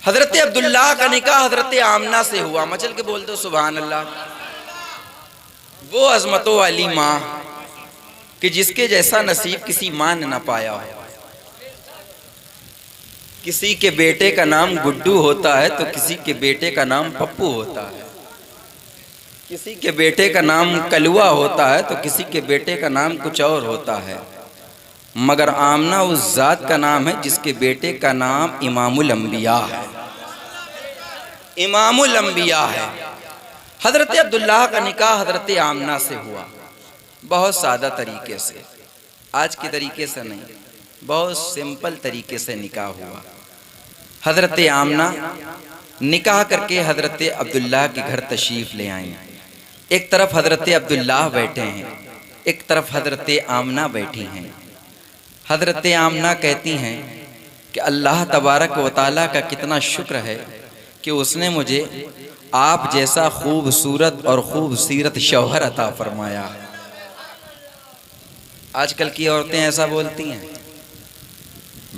حضرت عبداللہ کا نکاح حضرت آمنہ سے ہوا. مچل کے بول دو سبحان اللہ. وہ عظمتوں والی ماں کہ جس کے جیسا نصیب کسی ماں نے نہ پایا ہو. کسی کے بیٹے کا نام گڈو ہوتا ہے تو کسی کے بیٹے کا نام پپو ہوتا ہے. کسی کے بیٹے کا نام کلوا ہوتا ہے تو کسی کے بیٹے کا نام کچھ اور ہوتا ہے. مگر آمنہ اس ذات کا نام ہے جس کے بیٹے کا نام امام الانبیاء ہے. امام الانبیاء ہے. حضرت عبداللہ کا نکاح حضرت آمنہ سے ہوا. بہت سادہ طریقے سے, آج کے طریقے سے نہیں, بہت سمپل طریقے سے نکاح ہوا. حضرت آمنہ نکاح کر کے حضرت عبداللہ کے گھر تشریف لے آئیں. ایک طرف حضرت عبداللہ بیٹھے ہیں, ایک طرف حضرت آمنہ بیٹھی ہیں. حضرت آمنہ کہتی ہیں کہ اللہ تبارک و تعالیٰ کا کتنا شکر ہے کہ اس نے مجھے آپ جیسا خوبصورت اور خوبصیرت شوہر عطا فرمایا. آج کل کی عورتیں ایسا بولتی ہیں؟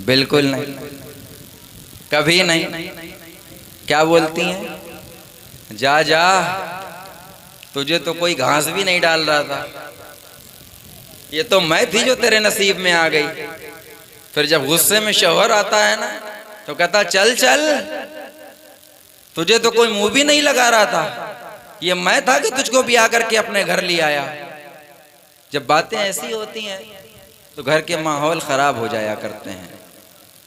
بالکل نہیں, کبھی نہیں. کیا بولتی ہیں؟ جا جا, تجھے تو کوئی گھاس بھی نہیں ڈال رہا تھا, یہ تو میں تھی جو تیرے نصیب میں آ گئی. پھر جب غصے میں شوہر آتا ہے نا تو کہتا چل چل, تجھے تو کوئی منہ بھی نہیں لگا رہا تھا, یہ میں تھا کہ تجھ کو بھی آ کر کے اپنے گھر لے آیا. جب باتیں ایسی ہوتی ہیں تو گھر کے ماحول خراب ہو جایا کرتے ہیں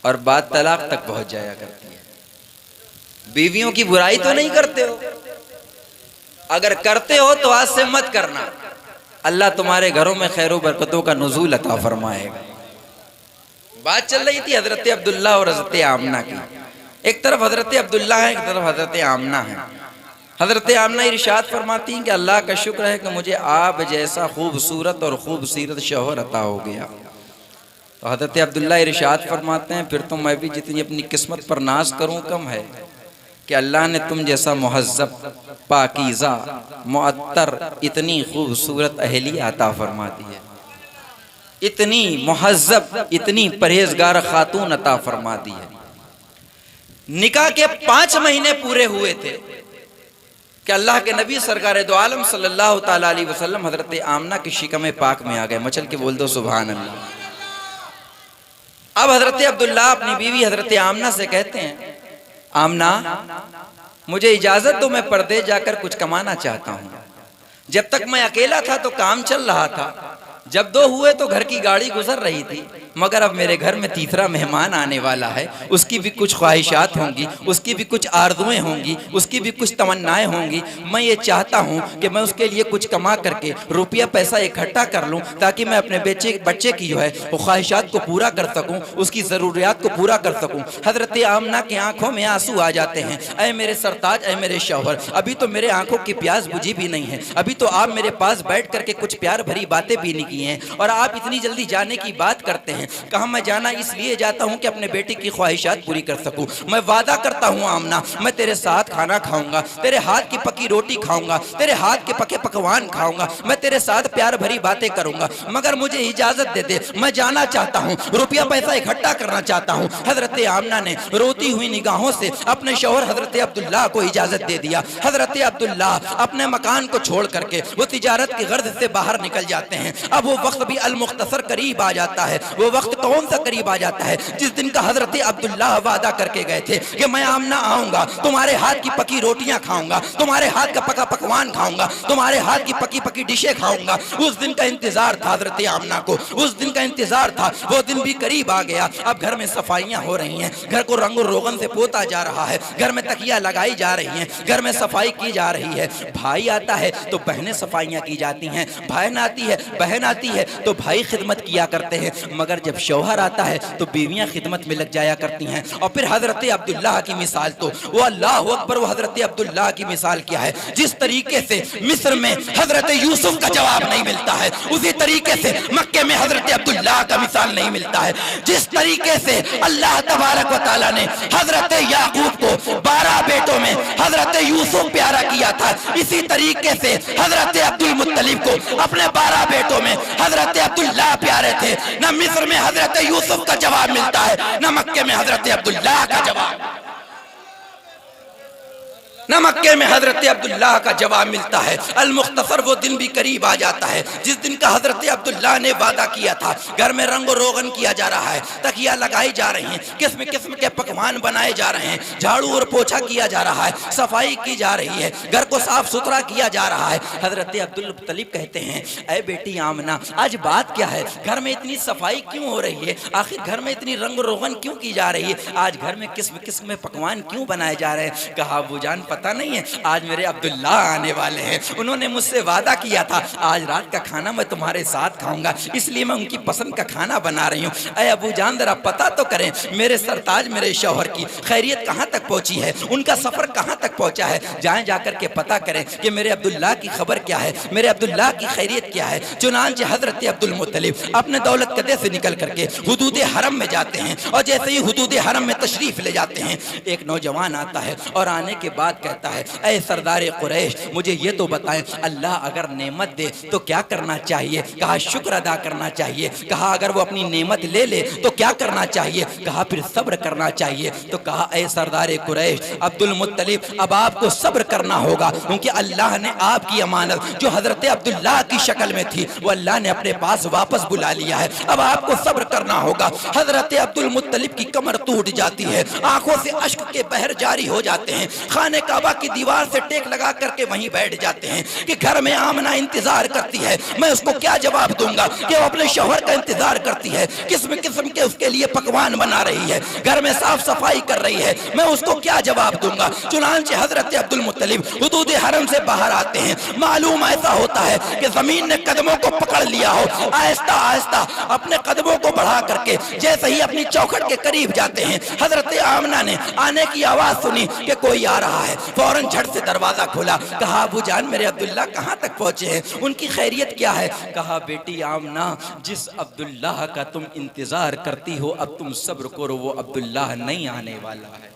اور بات طلاق تک پہنچ جایا کرتی ہے. بیویوں کی برائی تو نہیں کرتے ہو؟ اگر کرتے ہو تو آج سے مت کرنا. اللہ تمہارے گھروں میں خیر و برکتوں کا نزول عطا فرمائے گا. بات چل رہی تھی حضرت عبداللہ اور حضرت آمنہ کی. ایک طرف حضرت عبداللہ ہے, ایک طرف حضرت آمنہ ہے. حضرت آمنہ ارشاد فرماتی ہیں کہ اللہ کا شکر ہے کہ مجھے آپ جیسا خوبصورت اور خوبصیرت شوہر عطا ہو گیا. تو حضرت عبداللہ ارشاد فرماتے ہیں پھر تو میں بھی جتنی اپنی قسمت پر ناز کروں کم ہے کہ اللہ نے تم جیسا مہذب, پاکیزہ, معطر, اتنی خوبصورت اہلیہ عطا فرما دی ہے. اتنی مہذب, اتنی پرہیزگار خاتون عطا فرما دی ہے. نکاح کے 5 مہینے پورے ہوئے تھے کہ اللہ کے نبی سرکار دو عالم صلی اللہ تعالیٰ علیہ وسلم حضرت آمنہ کی شکم پاک میں آ گئے. مچل کے بول دو سبحان اللہ. اب حضرت عبداللہ اپنی بیوی حضرت آمنہ سے کہتے ہیں آمنہ مجھے اجازت دو, میں پردیس جا کر کچھ کمانا چاہتا ہوں. جب تک میں اکیلا تھا تو کام چل رہا تھا, جب 2 ہوئے تو گھر کی گاڑی گزر رہی تھی, مگر اب میرے گھر میں تیسرا مہمان آنے والا ہے, اس کی بھی کچھ خواہشات ہوں گی, اس کی بھی کچھ آرزویں ہوں گی, اس کی بھی کچھ تمنائیں ہوں گی. میں یہ چاہتا ہوں کہ میں اس کے لیے کچھ کما کر کے روپیہ پیسہ اکٹھا کر لوں تاکہ میں اپنے بچے کی جو ہے وہ خواہشات کو پورا کر سکوں, اس کی ضروریات کو پورا کر سکوں. حضرت آمنہ کی آنکھوں میں آنسو آ جاتے ہیں. اے میرے سرتاج, اے میرے شوہر, ابھی تو میرے آنکھوں کی پیاس بجھی بھی نہیں ہے, ابھی تو آپ میرے پاس بیٹھ کر کے کچھ پیار بھری باتیں بھی نہیں کی ہیں اور آپ اتنی جلدی جانے کی بات کرتے ہیں. کہاں میں جانا اس لیے جاتا ہوں کہ اپنے بیٹی کی خواہشات پوری کر سکوں. میں وعدہ کرتا ہوں آمنہ, میں تیرے ساتھ کھانا کھاؤں گا, تیرے ہاتھ کی پکی روٹی کھاؤں گا, تیرے ہاتھ کے پکے پکوان کھاؤں گا, میں تیرے ساتھ پیار بھری باتیں کروں گا, مگر مجھے اجازت دے دے, میں جانا چاہتا ہوں, روپیہ پیسہ اکٹھا کرنا چاہتا ہوں. حضرت آمنہ نے روتی ہوئی نگاہوں سے اپنے شوہر حضرت عبداللہ کو اجازت دے دیا. حضرت عبداللہ اپنے مکان کو چھوڑ کر کے وہ تجارت کی غرض سے باہر نکل جاتے ہیں. اب وہ وقت بھی المختصر قریب آ جاتا ہے. وہ وقت کون سا قریب آ جاتا ہے؟ جس دن کا حضرت عبداللہ وعدہ کر کے گئے تھے کہ میں آمنہ آؤں گا, تمہارے ہاتھ کی پکی روٹیاں کھاؤں گا, تمہارے ہاتھ کا پکا پکوان کھاؤں گا, تمہارے ہاتھ کی پکی پکی ڈشیں کھاؤں گا. اس دن کا انتظار تھا حضرت آمنہ کو, اس دن کا انتظار تھا. وہ دن بھی قریب آ گیا. اب گھر میں صفائیاں ہو رہی ہیں, گھر کو رنگ و روغن سے پوتا جا رہا ہے, گھر میں تکیہ لگائی جا رہی ہیں, گھر میں صفائی کی جا رہی ہے. بھائی آتا ہے تو بہنیں صفائیاں کی جاتی ہیں, بہن آتی ہے تو بھائی خدمت کیا کرتے ہیں, مگر جب شوہر آتا ہے تو بیویاں خدمت میں لگ جایا کرتی ہیں. اور پھر حضرت عبداللہ کی مثال تو وہ اللہ اکبر, وہ حضرت عبداللہ کی مثال کیا ہے. جس طریقے سے مصر میں حضرت یوسف کا جواب نہیں ملتا ہے, اسی طریقے سے مکے میں حضرت عبداللہ کا مثال نہیں ملتا ہے. جس طریقے سے اللہ تبارک و تعالیٰ نے حضرت یعقوب کو 12 بیٹوں میں حضرت یوسف پیارا کیا تھا, اسی طریقے سے حضرت عبد المطلب کو اپنے 12 بیٹوں میں حضرت عبداللہ پیارے تھے. نہ مصر میں حضرت یوسف کا جواب ملتا ہے, نہ مکے میں حضرت عبداللہ کا جواب. نہ مکے میں حضرت عبداللہ کا جواب ملتا ہے۔ المختصر وہ دن بھی قریب آ جاتا ہے جس دن کا حضرت عبداللہ نے وعدہ کیا تھا۔ گھر میں رنگ و روغن کیا جا رہا ہے، تکیہ لگائی جا رہی ہیں، قسم قسم کے پکوان بنائے جا رہے ہیں، جھاڑو اور پوچھا کیا جا رہا ہے، صفائی کی جا رہی ہے، گھر کو صاف ستھرا کیا جا رہا ہے۔ حضرت عبدالمطلب کہتے ہیں اے بیٹی آمنہ آج بات کیا ہے؟ گھر میں اتنی صفائی کیوں ہو رہی ہے؟ آخر گھر میں اتنی رنگ و روغن کیوں کی جا رہی ہے؟ آج گھر میں قسم قسم میں پکوان کیوں بنائے جا رہے ہیں؟ کہا ابو جان پتہ نہیں ہے، آج میرے عبداللہ آنے والے ہیں، انہوں نے مجھ سے وعدہ کیا تھا آج رات کا کھانا میں تمہارے ساتھ کھاؤں گا، اس لیے میں ان کی پسند کا کھانا بنا رہی ہوں۔ اے ابو جان ذرا پتہ تو کریں میرے سرتاج میرے شوہر کی خیریت کہاں تک پہنچی ہے، ان کا سفر کہاں تک پہنچا ہے، جائیں جا کر کے پتہ کریں کہ میرے عبداللہ کی خبر کیا ہے، میرے عبداللہ کی خیریت کیا ہے۔ چنانچہ حضرت عبدالمطلب اپنے دولت قدے سے نکل کر کے حدود حرم میں جاتے ہیں، اور جیسے ہی حدود حرم میں تشریف لے جاتے ہیں ایک نوجوان آتا ہے اور آنے کے بعد کہتا ہے اے سردار قریش مجھے یہ تو بتائیں اللہ اگر نعمت دے تو کیا کرنا چاہیے؟ کہا شکر ادا کرنا چاہیے۔ کہا اگر وہ اپنی نعمت لے لے تو کیا کرنا چاہیے؟ کہا پھر صبر کرنا چاہیے۔ تو کہا اے سردار قریش عبدالمطلب اب آپ کو صبر کرنا ہوگا، کیونکہ اللہ نے آپ کی امانت جو حضرت عبداللہ کی شکل میں تھی وہ اللہ نے اپنے پاس واپس بلا لیا ہے، اب آپ کو صبر کرنا ہوگا۔ حضرت عبدالمطلب کی کمر ٹوٹ جاتی ہے، آنکھوں سے اشک کے بہر جاری ہو جاتے ہیں، خانہ کعبہ کی دیوار سے ٹیک لگا کر کے وہیں بیٹھ جاتے ہیں کہ گھر میں آمنہ انتظار کرتی ہے، میں اس کو کیا جواب دوں گا کہ وہ اپنے شوہر کا انتظار کرتی ہے، قسم قسم کے اس کے لیے پکوان بنا رہی ہے، گھر میں صاف صفائی کر رہی ہے، میں اس کو کیا جواب دوں گا۔ چنانچہ حضرت عبدالمطلب حدود حرم سے باہر آتے ہیں، معلوم ایسا ہوتا ہے کہ زمین نے قدموں کو پکڑ لیا ہو، آہستہ آہستہ اپنے قدموں کو بڑھا کر کے جیسے ہی اپنی چوکھٹ کے قریب جاتے ہیں حضرت آمنہ نے آنے کی آواز سنی کہ کوئی آ رہا ہے، فوراً جھٹ سے دروازہ کھولا۔ کہا ابو جان میرے عبداللہ کہاں تک پہنچے ہیں، ان کی خیریت کیا ہے؟ کہا بیٹی آمنہ جس عبداللہ کا تم انتظار کرتی ہو اب تم صبر کرو، وہ عبداللہ نہیں آنے والا ہے،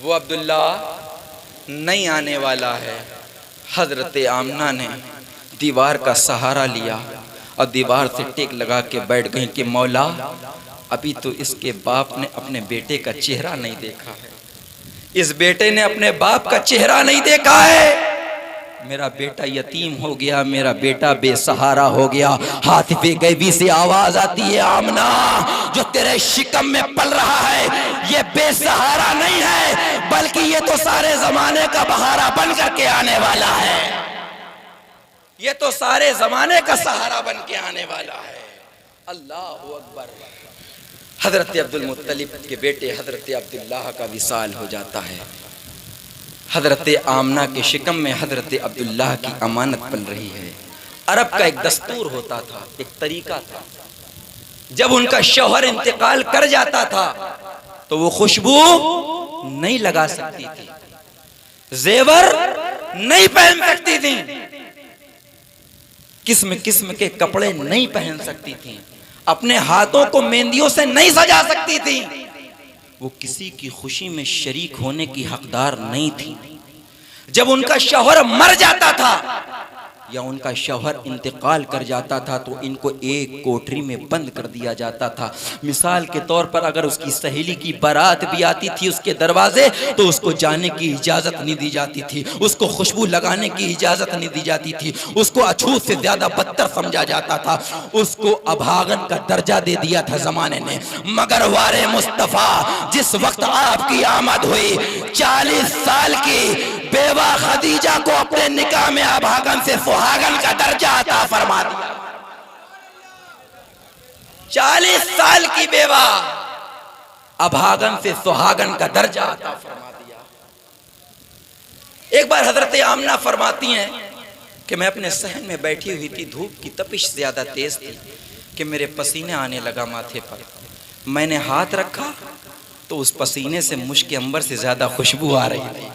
وہ عبداللہ نہیں آنے والا ہے۔ حضرت آمنہ نے دیوار کا سہارا لیا اور دیوار سے ٹیک لگا کے بیٹھ گئی کہ مولا ابھی تو اس کے باپ نے اپنے بیٹے کا چہرہ نہیں دیکھا ہے، اس بیٹے نے اپنے باپ کا چہرہ نہیں دیکھا ہے، میرا بیٹا یتیم ہو گیا، میرا بیٹا بے سہارا ہو گیا۔ حاطف غیبی سے آواز آتی ہے آمنہ جو تیرے شکم میں پل رہا ہے یہ بے سہارا نہیں ہے بلکہ یہ تو سارے زمانے کا بہارا بن کر کے آنے والا ہے، یہ تو سارے زمانے کا سہارا بن کے آنے والا ہے۔ اللہ اکبر۔ حضرت عبدالمطلب کے بیٹے حضرت عبداللہ کا وصال ہو جاتا ہے، حضرت آمنہ کے شکم میں حضرت عبداللہ کی امانت پل رہی ہے۔ عرب کا ایک دستور ہوتا تھا، ایک طریقہ تھا، جب ان کا شوہر انتقال کر جاتا تھا تو وہ خوشبو نہیں لگا سکتی تھی، زیور نہیں پہن سکتی تھی، قسم قسم کے کپڑے نہیں پہن سکتی تھی، اپنے ہاتھوں کو مہندیوں سے نہیں سجا سکتی تھی، وہ کسی کی خوشی میں شریک ہونے کی حقدار نہیں تھی۔ جب ان کا شوہر مر جاتا تھا یا ان کا شوہر انتقال کر جاتا تھا تو ان کو ایک کوٹری میں بند کر دیا جاتا تھا۔ مثال کے طور پر اگر اس کی سہیلی کی بارات بھی آتی تھی اس کے دروازے تو اس کو جانے کی اجازت نہیں دی جاتی تھی، اس کو خوشبو لگانے کی اجازت نہیں دی جاتی تھی، اس کو اچھوت سے زیادہ بدتر سمجھا جاتا تھا، اس کو ابھاگن کا درجہ دے دیا تھا زمانے نے۔ مگر وارے مصطفیٰ جس وقت آپ کی آمد ہوئی 40 سال کی بیوہ خدیجہ کو اپنے نکاح میں ابھاگن سے سہاگن کا درجہ عطا فرما دیا۔ 40 سال کی بیوہ ابھاگن سے سہاگن کا درجہ عطا فرما دیا۔ ایک بار حضرت آمنہ فرماتی ہیں کہ میں اپنے صحن میں بیٹھی ہوئی تھی، دھوپ کی تپش زیادہ تیز تھی کہ میرے پسینے آنے لگا ماتھے پر، میں نے ہاتھ رکھا تو اس پسینے سے مشک عنبر سے زیادہ خوشبو آ رہی تھی۔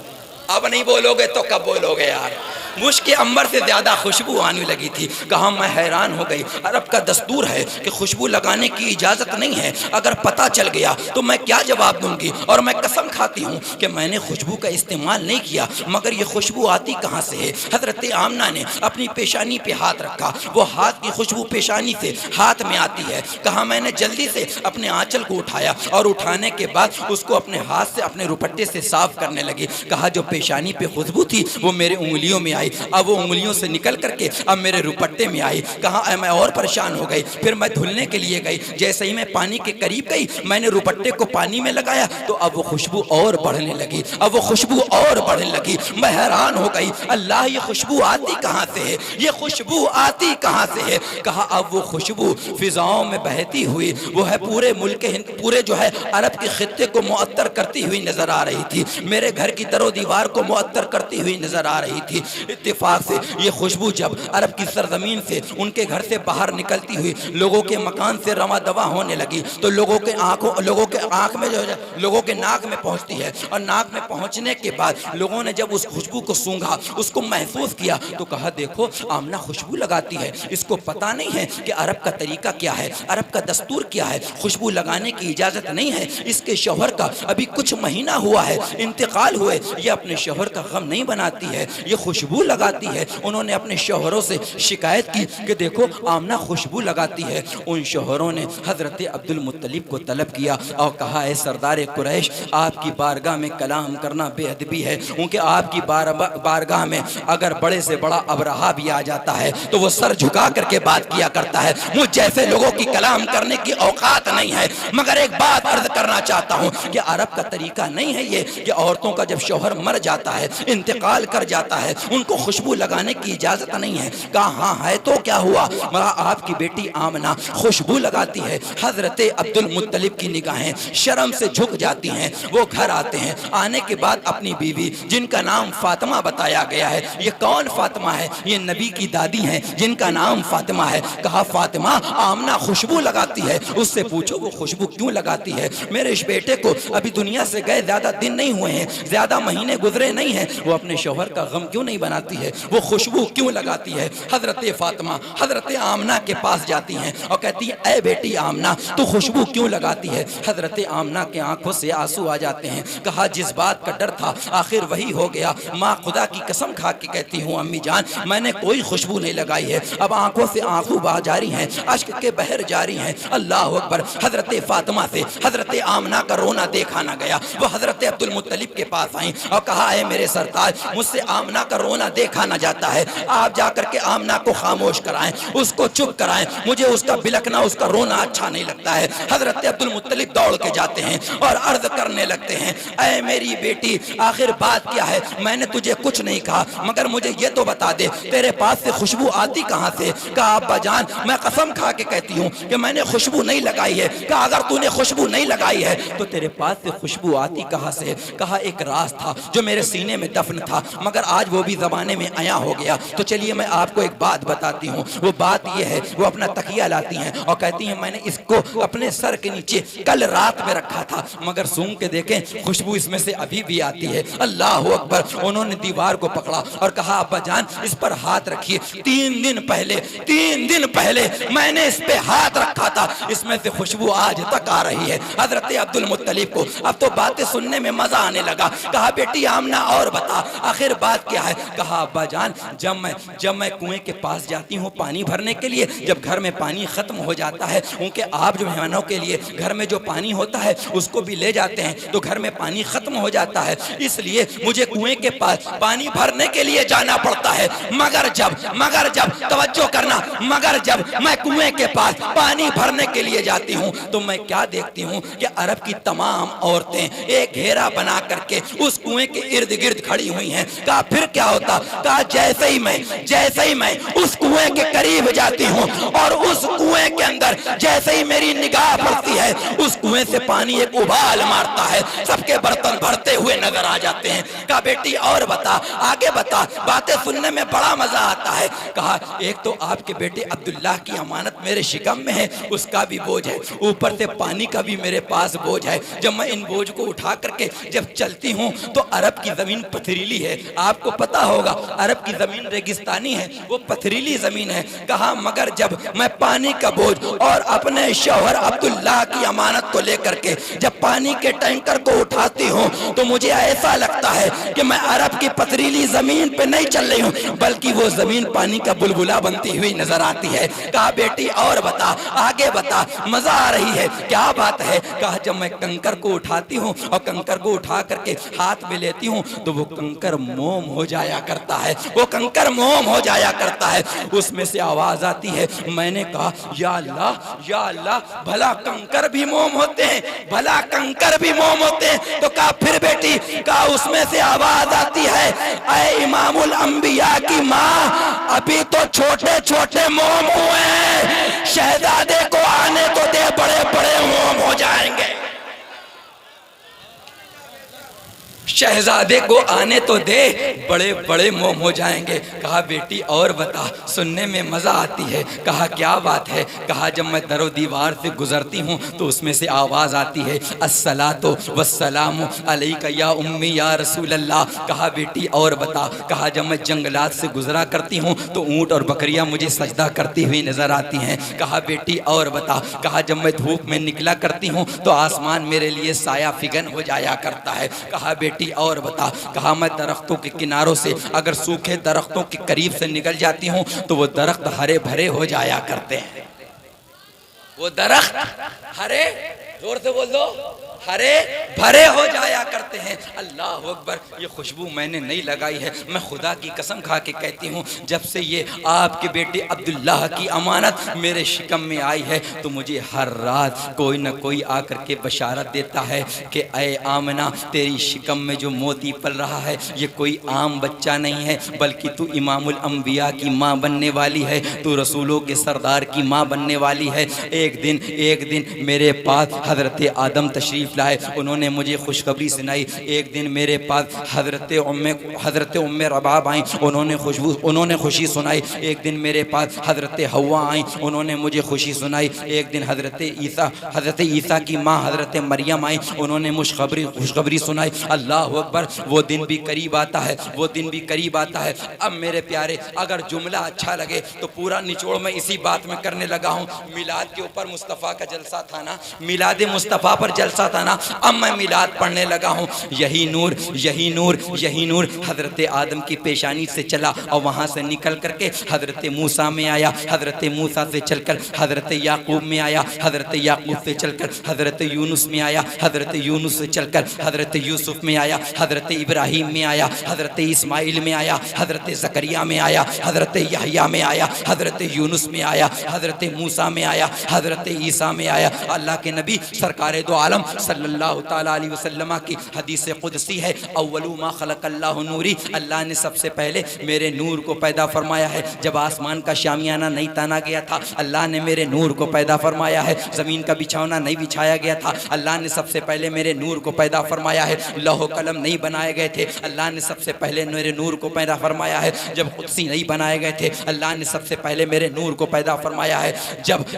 اب نہیں بولو گے تو کب بولو گے یار؟ مشک عنبر سے زیادہ خوشبو آنے لگی تھی۔ کہا میں حیران ہو گئی، عرب کا دستور ہے کہ خوشبو لگانے کی اجازت نہیں ہے، اگر پتہ چل گیا تو میں کیا جواب دوں گی؟ اور میں قسم کھاتی ہوں کہ میں نے خوشبو کا استعمال نہیں کیا، مگر یہ خوشبو آتی کہاں سے ہے؟ حضرت آمنہ نے اپنی پیشانی پہ ہاتھ رکھا، وہ ہاتھ کی خوشبو پیشانی سے ہاتھ میں آتی ہے۔ کہا میں نے جلدی سے اپنے آنچل کو اٹھایا اور اٹھانے کے بعد اس کو اپنے ہاتھ سے اپنے روپٹے سے صاف کرنے لگی۔ کہا جو پیشانی پہ خوشبو تھی وہ میرے انگلیوں میں آئی، اب وہ انگلیوں سے نکل کر کے اب میرے روپٹے میں آئی۔ کہا میں اور پریشان ہو گئی، پھر میں دھلنے کے لیے گئی، جیسے ہی میں پانی کے قریب گئی میں نے روپٹے کو پانی میں لگایا تو اب وہ خوشبو اور بڑھنے لگی، اب وہ خوشبو اور بڑھنے لگی۔ میں حیران ہو گئی، اللہ یہ خوشبو آتی کہاں سے ہے؟ یہ خوشبو آتی کہاں سے ہے؟ کہا اب وہ خوشبو فضاؤں میں بہتی ہوئی وہ ہے پورے ملک ہند، پورے جو ہے عرب کے خطے کو معطر کرتی ہوئی نظر آ رہی تھی، میرے گھر کی در و دیوار کو معطر کرتی ہوئی نظر آ رہی تھی۔ اتفاق سے یہ خوشبو جب عرب کی سرزمین سے ان کے گھر سے باہر نکلتی ہوئی لوگوں کے مکان سے رواں دواں ہونے لگی تو لوگوں کے آنکھ میں جو ہے لوگوں کے ناک میں پہنچتی ہے، اور ناک میں پہنچنے کے بعد لوگوں نے جب اس خوشبو کو سونگھا، اس کو محسوس کیا تو کہا دیکھو آمنہ خوشبو لگاتی ہے، اس کو پتہ نہیں ہے کہ عرب کا طریقہ کیا ہے، عرب کا دستور کیا ہے، خوشبو لگانے کی اجازت نہیں ہے۔ اس کے شوہر کا ابھی کچھ مہینہ ہوا ہے، انتقال ہوئے، یہ اپنے شوہر کا غم نہیں بناتی ہے، یہ خوشبو لگاتی ہے۔ انہوں نے اپنے شوہروں سے شکایت کی کہ دیکھو آمنہ خوشبو لگاتی ہے۔ ان شوہروں نے حضرت عبد المطلب کو طلب کیا اور کہا اے سردار قریش، آپ کی بارگاہ میں کلام کرنا بے ادبی ہے، کیونکہ آپ کی بارگاہ میں اگر بڑے سے بڑا ابرہہ بھی آ جاتا ہے تو وہ سر جھکا کر کے بات کیا کرتا ہے، مجھ جیسے لوگوں کی کلام کرنے کی اوقات نہیں ہے۔ مگر ایک بات عرض کرنا چاہتا ہوں کہ عرب کا طریقہ نہیں ہے یہ کہ عورتوں کا جب شوہر مر جاتا ہے، انتقال کر جاتا ہے، ان کو خوشبو لگانے کی اجازت نہیں ہے۔ کہا ہاں ہے تو کیا ہوا؟ مگر آپ کی بیٹی آمنہ خوشبو لگاتی ہے۔ حضرت عبد المطلب کی نگاہیں شرم سے جھک جاتی ہیں، وہ گھر آتے ہیں، آنے کے بعد اپنی بیوی جن کا نام فاطمہ بتایا گیا ہے، یہ کون فاطمہ ہے؟ یہ نبی کی دادی ہیں جن کا نام فاطمہ ہے۔ کہا فاطمہ آمنہ خوشبو لگاتی ہے، اس سے پوچھو وہ خوشبو کیوں لگاتی ہے؟ میرے اس بیٹے کو ابھی دنیا سے گئے زیادہ دن نہیں ہوئے ہیں، زیادہ مہینے گزرے نہیں ہیں، وہ اپنے شوہر کا غم کیوں نہیں بناتی ہے؟ وہ خوشبو کیوں لگاتی ہے؟ حضرت فاطمہ حضرت آمنہ کے پاس جاتی ہیں اور کہتی ہیں اے بیٹی آمنہ تو خوشبو کیوں لگاتی ہے؟ حضرت آمنہ کے آنکھوں سے آنسو آ جاتے ہیں۔ کہا جس بات کا ڈر تھا آخر وہی ہو گیا، ماں خدا کی قسم کھا کے کہتی ہوں امی جان میں نے کوئی خوشبو نہیں لگائی ہے۔ اب آنکھوں سے آنسو بہہ جاری ہیں، اشک کے بہر جاری ہیں۔ اللہ اکبر۔ حضرت فاطمہ سے حضرت آمنہ کا رونا دیکھا نہ گیا، وہ حضرت عبد المطلب کے پاس آئیں اور کہا اے میرے سرتاج مجھ سے آمنہ کا رونا دیکھا نہ جاتا ہے، آپ جا کر کے آمنہ کو خاموش کرائیں، اس کو چپ کرائیں، مجھے اس کا بلکنا اس کا رونا اچھا نہیں لگتا ہے۔ حضرت عبد المطلب دوڑ کے جاتے ہیں اور عرض کرنے لگتے ہیں اے میری بیٹی آخر بات کیا ہے؟ میں نے تجھے کچھ نہیں کہا مگر مجھے یہ تو بتا دے تیرے پاس سے خوشبو آتی کہاں سے؟ کہا ابا جان میں قسم کھا کے کہتی ہوں کہ میں نے خوشبو نہیں لگائی ہے۔ کہا اگر تو نے خوشبو نہیں لگائی ہے تو تیرے پاس سے خوشبو آتی کہاں سے؟ کہا ایک راز تھا جو میرے سینے میں دفن تھا مگر آج وہ بھی زمانے میں عیاں ہو گیا، تو چلیے میں آپ کو ایک بات بتاتی ہوں۔ وہ بات یہ ہے، وہ اپنا تکیہ لاتی ہیں اور کہتی ہیں میں نے اس کو اپنے سر کے نیچے کل رات میں رکھا تھا مگر سونگ کے دیکھیں خوشبو اس میں سے ابھی بھی آتی ہے۔ اللہ اکبر۔ انہوں نے دیوار کو پکڑا اور کہا ابا جان اس پر ہاتھ رکھیے، 3 دن پہلے میں نے اس پہ ہاتھ رکھا تھا، اس میں سے خوشبو آج تک آ رہی ہے۔ حضرت عبد المطلب کو اب تو باتیں سننے میں مزہ آنے لگا۔ کہا بیٹی آمنہ اور بتا آخر بات کیا ہے؟ کہا ابا جان جب میں کنویں کے پاس جاتی ہوں پانی بھرنے کے لیے، جب گھر میں پانی ختم ہو جاتا ہے کیونکہ آپ جو مہمانوں کے لیے گھر میں جو پانی ہوتا ہے اس کو بھی لے جاتے ہیں تو گھر میں پانی ختم ہو جاتا ہے، اس لیے مجھے کنویں کے پاس پانی بھرنے کے لیے جانا پڑتا ہے۔ مگر جب توجہ کرنا، مگر جب میں کنویں کے پاس پانی بھرنے کے لیے جاتی ہوں تو میں کیا دیکھتی ہوں کہ عرب کی تمام عورتیں ایک گھیرا بنا کر کے اس کنویں کے ارد گرد کھڑی ہوئی ہیں۔ کہا پھر کیا ہوتا؟ کہا جیسے ہی میں اس کنویں کے قریب جاتی ہوں اور اس کنویں کے اندر جیسے ہی میری نگاہ پڑتی ہے اس کنویں سے پانی ایک ابال مارتا ہے، سب کے برتن بھرتے ہوئے نظر آ جاتے ہیں۔ کہا بیٹی اور بتا، آگے بتا، باتیں سننے میں بڑا مزہ آتا ہے۔ کہا ایک تو آپ کے بیٹے عبداللہ کی امانت میرے شکم میں ہے، اس کا بھی بوجھ ہے، اوپر سے پانی کا بھی میرے پاس بوجھ ہے۔ جب میں ان بوجھ کو اٹھا کر کے جب چلتی ہوں تو عرب کی زمین پتھریلی ہے، آپ کو پتا ہوگا ہوگا عرب کی زمین ریگستانی ہے، وہ پتھریلی زمین ہے۔ کہا مگر جب میں پانی کا بوجھ اور اپنے شوہر عبداللہ کی امانت کو لے کر کے جب پانی کے ٹینکر کو اٹھاتی ہوں تو مجھے ایسا لگتا ہے کہ میں عرب کی پتھریلی زمین پہ نہیں چل رہی ہوں بلکہ وہ زمین پانی کا بلبلہ بنتی ہوئی نظر آتی ہے۔ کہا بیٹی اور بتا، آگے بتا، مزہ آ رہی ہے، کیا بات ہے؟ کہا جب میں کنکر کو اٹھاتی ہوں اور کنکر کو اٹھا کر کے ہاتھ میں لیتی ہوں تو وہ کنکر موم ہو جایا کرتا ہے، وہ کنکر موم ہو جایا کرتا ہے۔ اس میں سے آواز آتی ہے۔ میں نے کہا یا اللہ یا اللہ، بھلا کنکر بھی موم ہوتے ہیں، بھلا کنکر بھی موم ہوتے ہیں؟ تو کہا پھر بیٹی، کہا اس میں سے آواز آتی ہے اے امام الانبیاء کی ماں، ابھی تو چھوٹے چھوٹے موم ہوئے ہیں، شہزادے کو آنے تو دے، بڑے بڑے موم ہو جائیں گے، شہزادے کو آنے تو دے، بڑے بڑے موم ہو جائیں گے۔ کہا بیٹی اور بتا، سننے میں مزہ آتی ہے۔ کہا کیا بات ہے؟ کہا جب میں در و دیوار سے گزرتی ہوں تو اس میں سے آواز آتی ہے الصلاۃ والسلام علیک یا امی یا رسول اللہ۔ کہا بیٹی اور بتا۔ کہا جب میں جنگلات سے گزرا کرتی ہوں تو اونٹ اور بکریاں مجھے سجدہ کرتی ہوئی نظر آتی ہیں۔ کہا بیٹی اور بتا۔ کہا جب میں دھوپ میں نکلا کرتی ہوں تو آسمان میرے لیے سایہ فگن ہو جایا کرتا ہے۔ کہا بیٹی اور بتا۔ کہا میں درختوں کے کناروں سے اگر سوکھے درختوں کے قریب سے نکل جاتی ہوں تو وہ درخت ہرے بھرے ہو جایا کرتے ہیں، وہ درخت ہرے، زور سے بول دو، ہرے بھرے ہو جایا کرتے ہیں۔ اللہ اکبر، یہ خوشبو میں نے نہیں لگائی ہے، میں خدا کی قسم کھا کے کہتی ہوں جب سے یہ آپ کے بیٹے عبداللہ کی امانت میرے شکم میں آئی ہے تو مجھے ہر رات کوئی نہ کوئی آ کر کے بشارت دیتا ہے کہ اے آمنہ، تیری شکم میں جو موتی پل رہا ہے یہ کوئی عام بچہ نہیں ہے بلکہ تو امام الانبیاء کی ماں بننے والی ہے، تو رسولوں کے سردار کی ماں بننے والی ہے۔ ایک دن میرے پاس حضرت آدم تشریف لائے، انہوں نے مجھے خوشخبری سنائی۔ ایک دن میرے پاس حضرت ام رباب آئیں، انہوں نے خوشی سنائی۔ ایک دن میرے پاس حضرت حوا آئیں، انہوں نے مجھے خوشی سنائی۔ ایک دن حضرت عیسیٰ کی ماں حضرت مریم آئیں، انہوں نے خوشخبری سنائی۔ اللہ اکبر، وہ دن بھی قریب آتا ہے، وہ دن بھی قریب آتا ہے۔ اب میرے پیارے، اگر جملہ اچھا لگے تو پورا نچوڑ میں اسی بات میں کرنے لگا ہوں۔ میلاد کے اوپر مصطفیٰ کا جلسہ تھا نا، میلاد مصطفیٰ پر جلسہ تھا نا، اب میں میلاد پڑھنے لگا ہوں۔ یہی نور حضرت آدم کی پیشانی سے چلا اور وہاں سے نکل کر کے حضرت موسیٰ میں آیا، حضرت موسیٰ سے چل کر حضرت یعقوب میں آیا، حضرت یعقوب سے چل کر حضرت یونس میں آیا، حضرت یونس سے چل کر حضرت یوسف میں آیا، حضرت ابراہیم میں آیا، حضرت اسماعیل میں آیا، حضرت زکریا میں آیا، حضرت یحییٰ میں آیا، حضرت یونس میں آیا، حضرت موسیٰ میں آیا، حضرت عیسیٰ میں آیا۔ اللہ کے نبی سرکار دو عالم صلی اللہ تعالیٰ علیہ وسلم کی حدیث قدسی ہے، اول ما خلق اللہ نوری، اللہ نے سب سے پہلے میرے نور کو پیدا فرمایا ہے۔ جب آسمان کا شامیانہ نہیں تانا گیا تھا اللہ نے میرے نور کو پیدا فرمایا ہے، زمین کا بچھونا نہیں بچھایا گیا تھا اللہ نے سب سے پہلے میرے نور کو پیدا فرمایا ہے، لوح و قلم نہیں بنائے گئے تھے اللہ نے سب سے پہلے میرے نور کو پیدا فرمایا ہے، جب قدسی نہیں بنائے گئے تھے اللہ نے سب سے پہلے میرے نور کو پیدا فرمایا ہے۔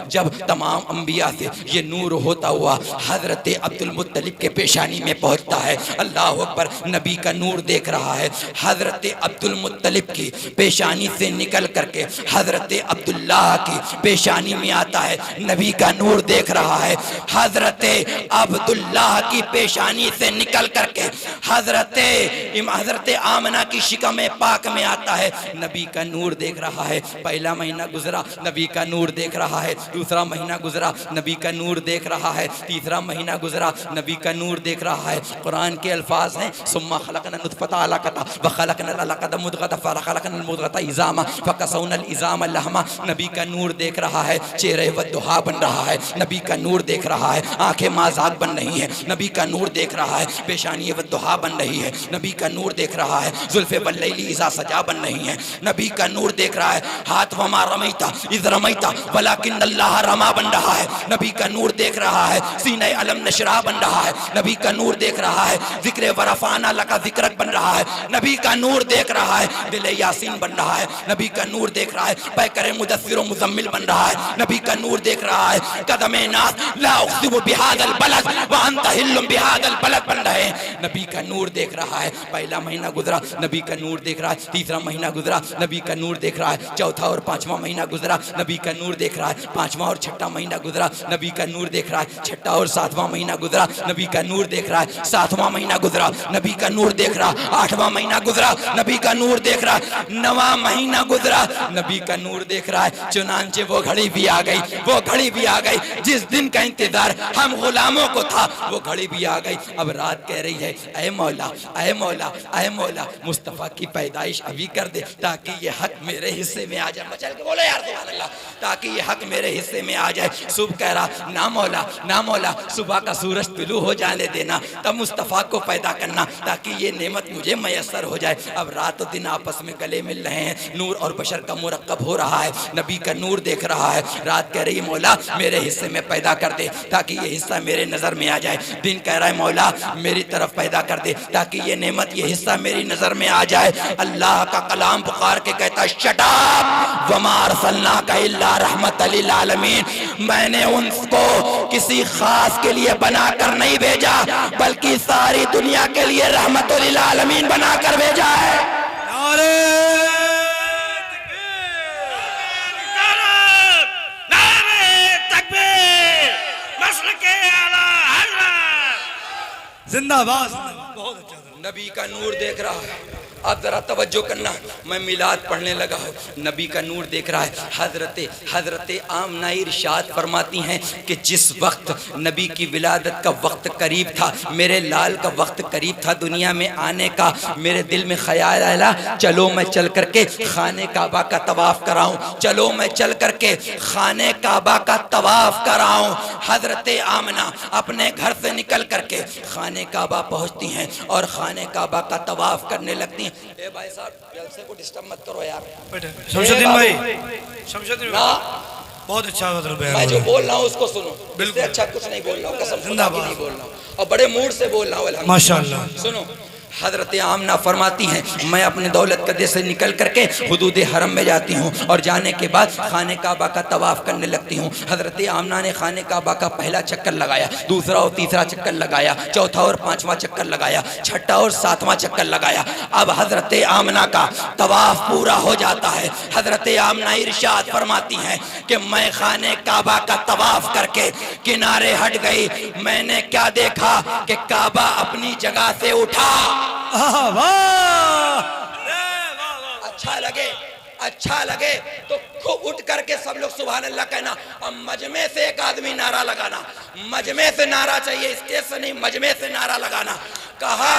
جب تمام انبیاء سے یہ نور ہوتا ہوا حضرت عبد المطلب کے پیشانی میں پہنچتا ہے، اللہ اکبر، نبی کا نور دیکھ رہا ہے، حضرت عبد المطلب کی پیشانی سے نکل کر کے حضرت عبداللہ کی پیشانی میں آتا ہے، نبی کا نور دیکھ رہا ہے، حضرت عبداللہ کی پیشانی سے نکل کر کے حضرت آمنہ کی شکم پاک میں آتا ہے، نبی کا نور دیکھ رہا ہے۔ پہلا مہینہ گزرا نبی کا نور دیکھ رہا ہے، دوسرا مہینہ گزرا نبی کا نور دیکھ رہا ہے، تیسرا مہینہ گزرا نبی کا نور دیکھ رہا ہے۔ قرآن کے الفاظ ہیں ثم خلقنا النطفة علقة وخلقنا العلقة مضغة فخلقنا المضغة عظاما فكسونا العظام لحما، نبی کا نور دیکھ رہا ہے، چہرہ والضحیٰ بن رہا ہے، نبی کا نور دیکھ رہا ہے، آنکھیں مازاغ بن رہی ہیں، نبی کا نور دیکھ رہا ہے، پیشانی والضحیٰ بن رہی ہے، نبی کا نور دیکھ رہا ہے، زلف واللیل اذا سجا بن رہی ہیں، نبی کا نور دیکھ رہا ہے، ہاتھ وما رمیت اذ رمیت ولکن اللہ رما بن رہا ہے، نبی کا نور دیکھ رہا ہے، سینہ علم نشرہ شہاب بن رہا ہے، نبی کا نور دیکھ رہا ہے، ذکر ورفعنا لک ذکرک بن رہا ہے، نبی کا نور دیکھ رہا ہے، دل یاسین بن رہا ہے، نبی کا نور دیکھ رہا ہے، پیکر مدثر و مزمل بن رہا ہے، نبی کا نور دیکھ رہا ہے، قدم ناس لا اقسم بہذا البلد وانت حل بہذا البلد بن رہے ہیں، نبی کا نور دیکھ رہا ہے۔ پہلا مہینہ گزرا، نبی کا نور دیکھ رہا ہے، تیسرا مہینہ گزرا، نبی کا نور دیکھ رہا ہے، چوتھا اور پانچواں مہینہ گزرا، نبی کا نور دیکھ رہا ہے، پانچواں اور چھٹا مہینہ گزرا، نبی کا نور دیکھ رہا ہے، چھٹا اور ساتواں مہینہ گزرا، نبی کا نور دیکھ رہا ہے، ساتواں مہینہ گزرا، نبی کا نور دیکھ رہا، آٹھواں مہینہ گزرا، نبی کا نور دیکھ رہا، نواں مہینہ گزرا، نبی کا نور دیکھ رہا ہے۔ چنانچہ وہ گھڑی بھی آ گئی، وہ گھڑی بھی آ گئی جس دن کا انتظار ہم غلاموں کو تھا، وہ گھڑی بھی آ گئی۔ اب رات کہہ رہی ہے اے مولا، اے مولا، اے مولا، مصطفیٰ کی پیدائش ابھی کر دے تاکہ یہ حق میرے حصے میں آ جائے۔ مچل کے بولے یار سبحان اللہ، تاکہ یہ حق میرے حصے میں آ جائے۔ صبح کہہ رہا نا مولا، نا مولا، صبح کا سورج طلوع ہو جانے دینا، تب مصطفیٰ کو پیدا کرنا تاکہ یہ نعمت مجھے میسر ہو جائے۔ اب رات و دن آپس میں گلے مل رہے ہیں، نور اور بشر کا مرکب ہو رہا ہے، نبی کا نور دیکھ رہا ہے۔ رات کہہ رہی مولا میرے حصے میں پیدا کر دے تاکہ یہ حصہ میرے نظر میں آ جائے۔ دن کہہ رہا ہے مولا میری طرف پیدا کر دے تاکہ یہ نعمت، یہ حصہ میری نظر میں آ جائے۔ اللہ کا کلام پکار کے کہتا ہے شٹ اپ وما ارسلناک الا رحمت للعالمین، میں نے ان کو کسی خاص کے لیے بنا کر نہیں بھیجا بلکہ ساری دنیا کے لیے رحمت للعالمین بنا کر بھیجا ہے۔ زندہ باد، بہت اچھا۔ نبی کا نور دیکھ رہا ہے۔ اب ذرا توجہ کرنا، میں میلاد پڑھنے لگا ہوں، نبی کا نور دیکھ رہا ہے۔ حضرت آمنہ ارشاد فرماتی ہیں کہ جس وقت نبی کی ولادت کا وقت قریب تھا، میرے لال کا وقت قریب تھا دنیا میں آنے کا، میرے دل میں خیال آیا چلو میں چل کر کے خانہ کعبہ کا طواف کراؤں، چلو میں چل کر کے خانہ کعبہ کا طواف کراؤں۔ حضرت آمنہ اپنے گھر سے نکل کر کے خانہ کعبہ پہنچتی ہیں اور خانہ کعبہ کا طواف کرنے لگتی ہیں۔ اے بھائی صاحب جلسے کو ڈسٹرب مت کرو یار۔ شمشدین بھائی، شمشدین بھائی بہت اچھا مطلب ہے، میں جو بول رہا ہوں اس کو سنو، اس سے اچھا کچھ نہیں بول رہا ہوں، قسم خدا کی نہیں بول رہا ہوں، اور بڑے موڈ سے بول رہا ہوں الحمدللہ۔ ماشاءاللہ۔ سنو، حضرت آمنہ فرماتی ہیں میں اپنے دولت قدے سے نکل کر کے حدود حرم میں جاتی ہوں اور جانے کے بعد خانہ کعبہ کا طواف کرنے لگتی ہوں۔ حضرت آمنہ نے خانہ کعبہ کا پہلا چکر لگایا، دوسرا اور تیسرا چکر لگایا، چوتھا اور پانچواں چکر لگایا، چھٹا اور ساتواں چکر لگایا۔ اب حضرت آمنہ کا طواف پورا ہو جاتا ہے۔ حضرت آمنہ ارشاد فرماتی ہیں کہ میں خانہ کعبہ کا طواف کر کے کنارے ہٹ گئی، میں نے کیا دیکھا کہ کعبہ اپنی جگہ سے اٹھا۔ اچھا لگے تو اٹھ کر کے سب لوگ سبحان اللہ کہنا، اور مجمع سے ایک آدمی نعرہ لگانا، مجمع سے نعرہ چاہیے، اسٹیج سے نہیں، مجمع سے نعرہ لگانا۔ کہا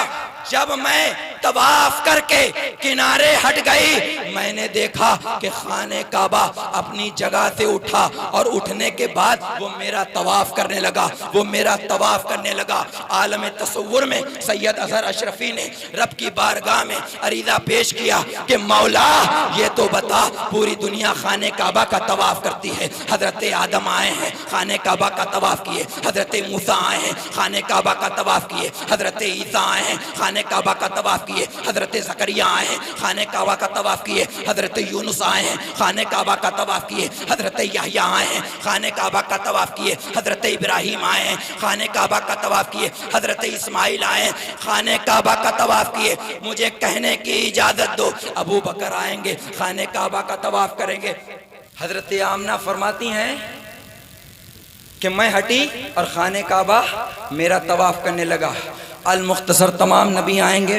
جب میں طواف کر کے کنارے ہٹ گئی، میں نے دیکھا کہ خانہ کعبہ اپنی جگہ سے اٹھا اور اٹھنے کے بعد وہ میرا طواف کرنے لگا، وہ میرا طواف کرنے لگا۔ عالم تصور میں سید اظہر اشرفی نے رب کی بارگاہ میں عریضہ پیش کیا کہ مولا یہ تو بتا پوری دنیا خانہ کعبہ کا طواف کرتی ہے، حضرت آدم آئے ہیں خانہ کعبہ کا طواف کیے، حضرت موسیٰ آئے ہیں خانہ کعبہ کا طواف کیے، حضرت عیسیٰ آئے ہیں خانہ کعبہ کا طواف کیے، حضرت زکریا آئے ہیں خانہ کعبہ کا طواف کیے، حضرت یونس آئے ہیں خانہ کعبہ کا طواف کیے، حضرت یحییٰ آئے ہیں خانہ کعبہ کا طواف کیے، حضرت ابراہیم آئے ہیں خانہ کعبہ کا طواف کیے، حضرت اسماعیل آئے ہیں خانہ کعبہ کا طواف کیے۔ مجھے کہنے کی اجازت دو ابو بکر آئیں گے خانہ کعبہ کا طواف کریں گے۔ حضرت آمنہ فرماتی ہیں کہ میں ہٹی اور خانہ کعبہ میرا طواف کرنے لگا۔ المختصر تمام نبی آئیں گے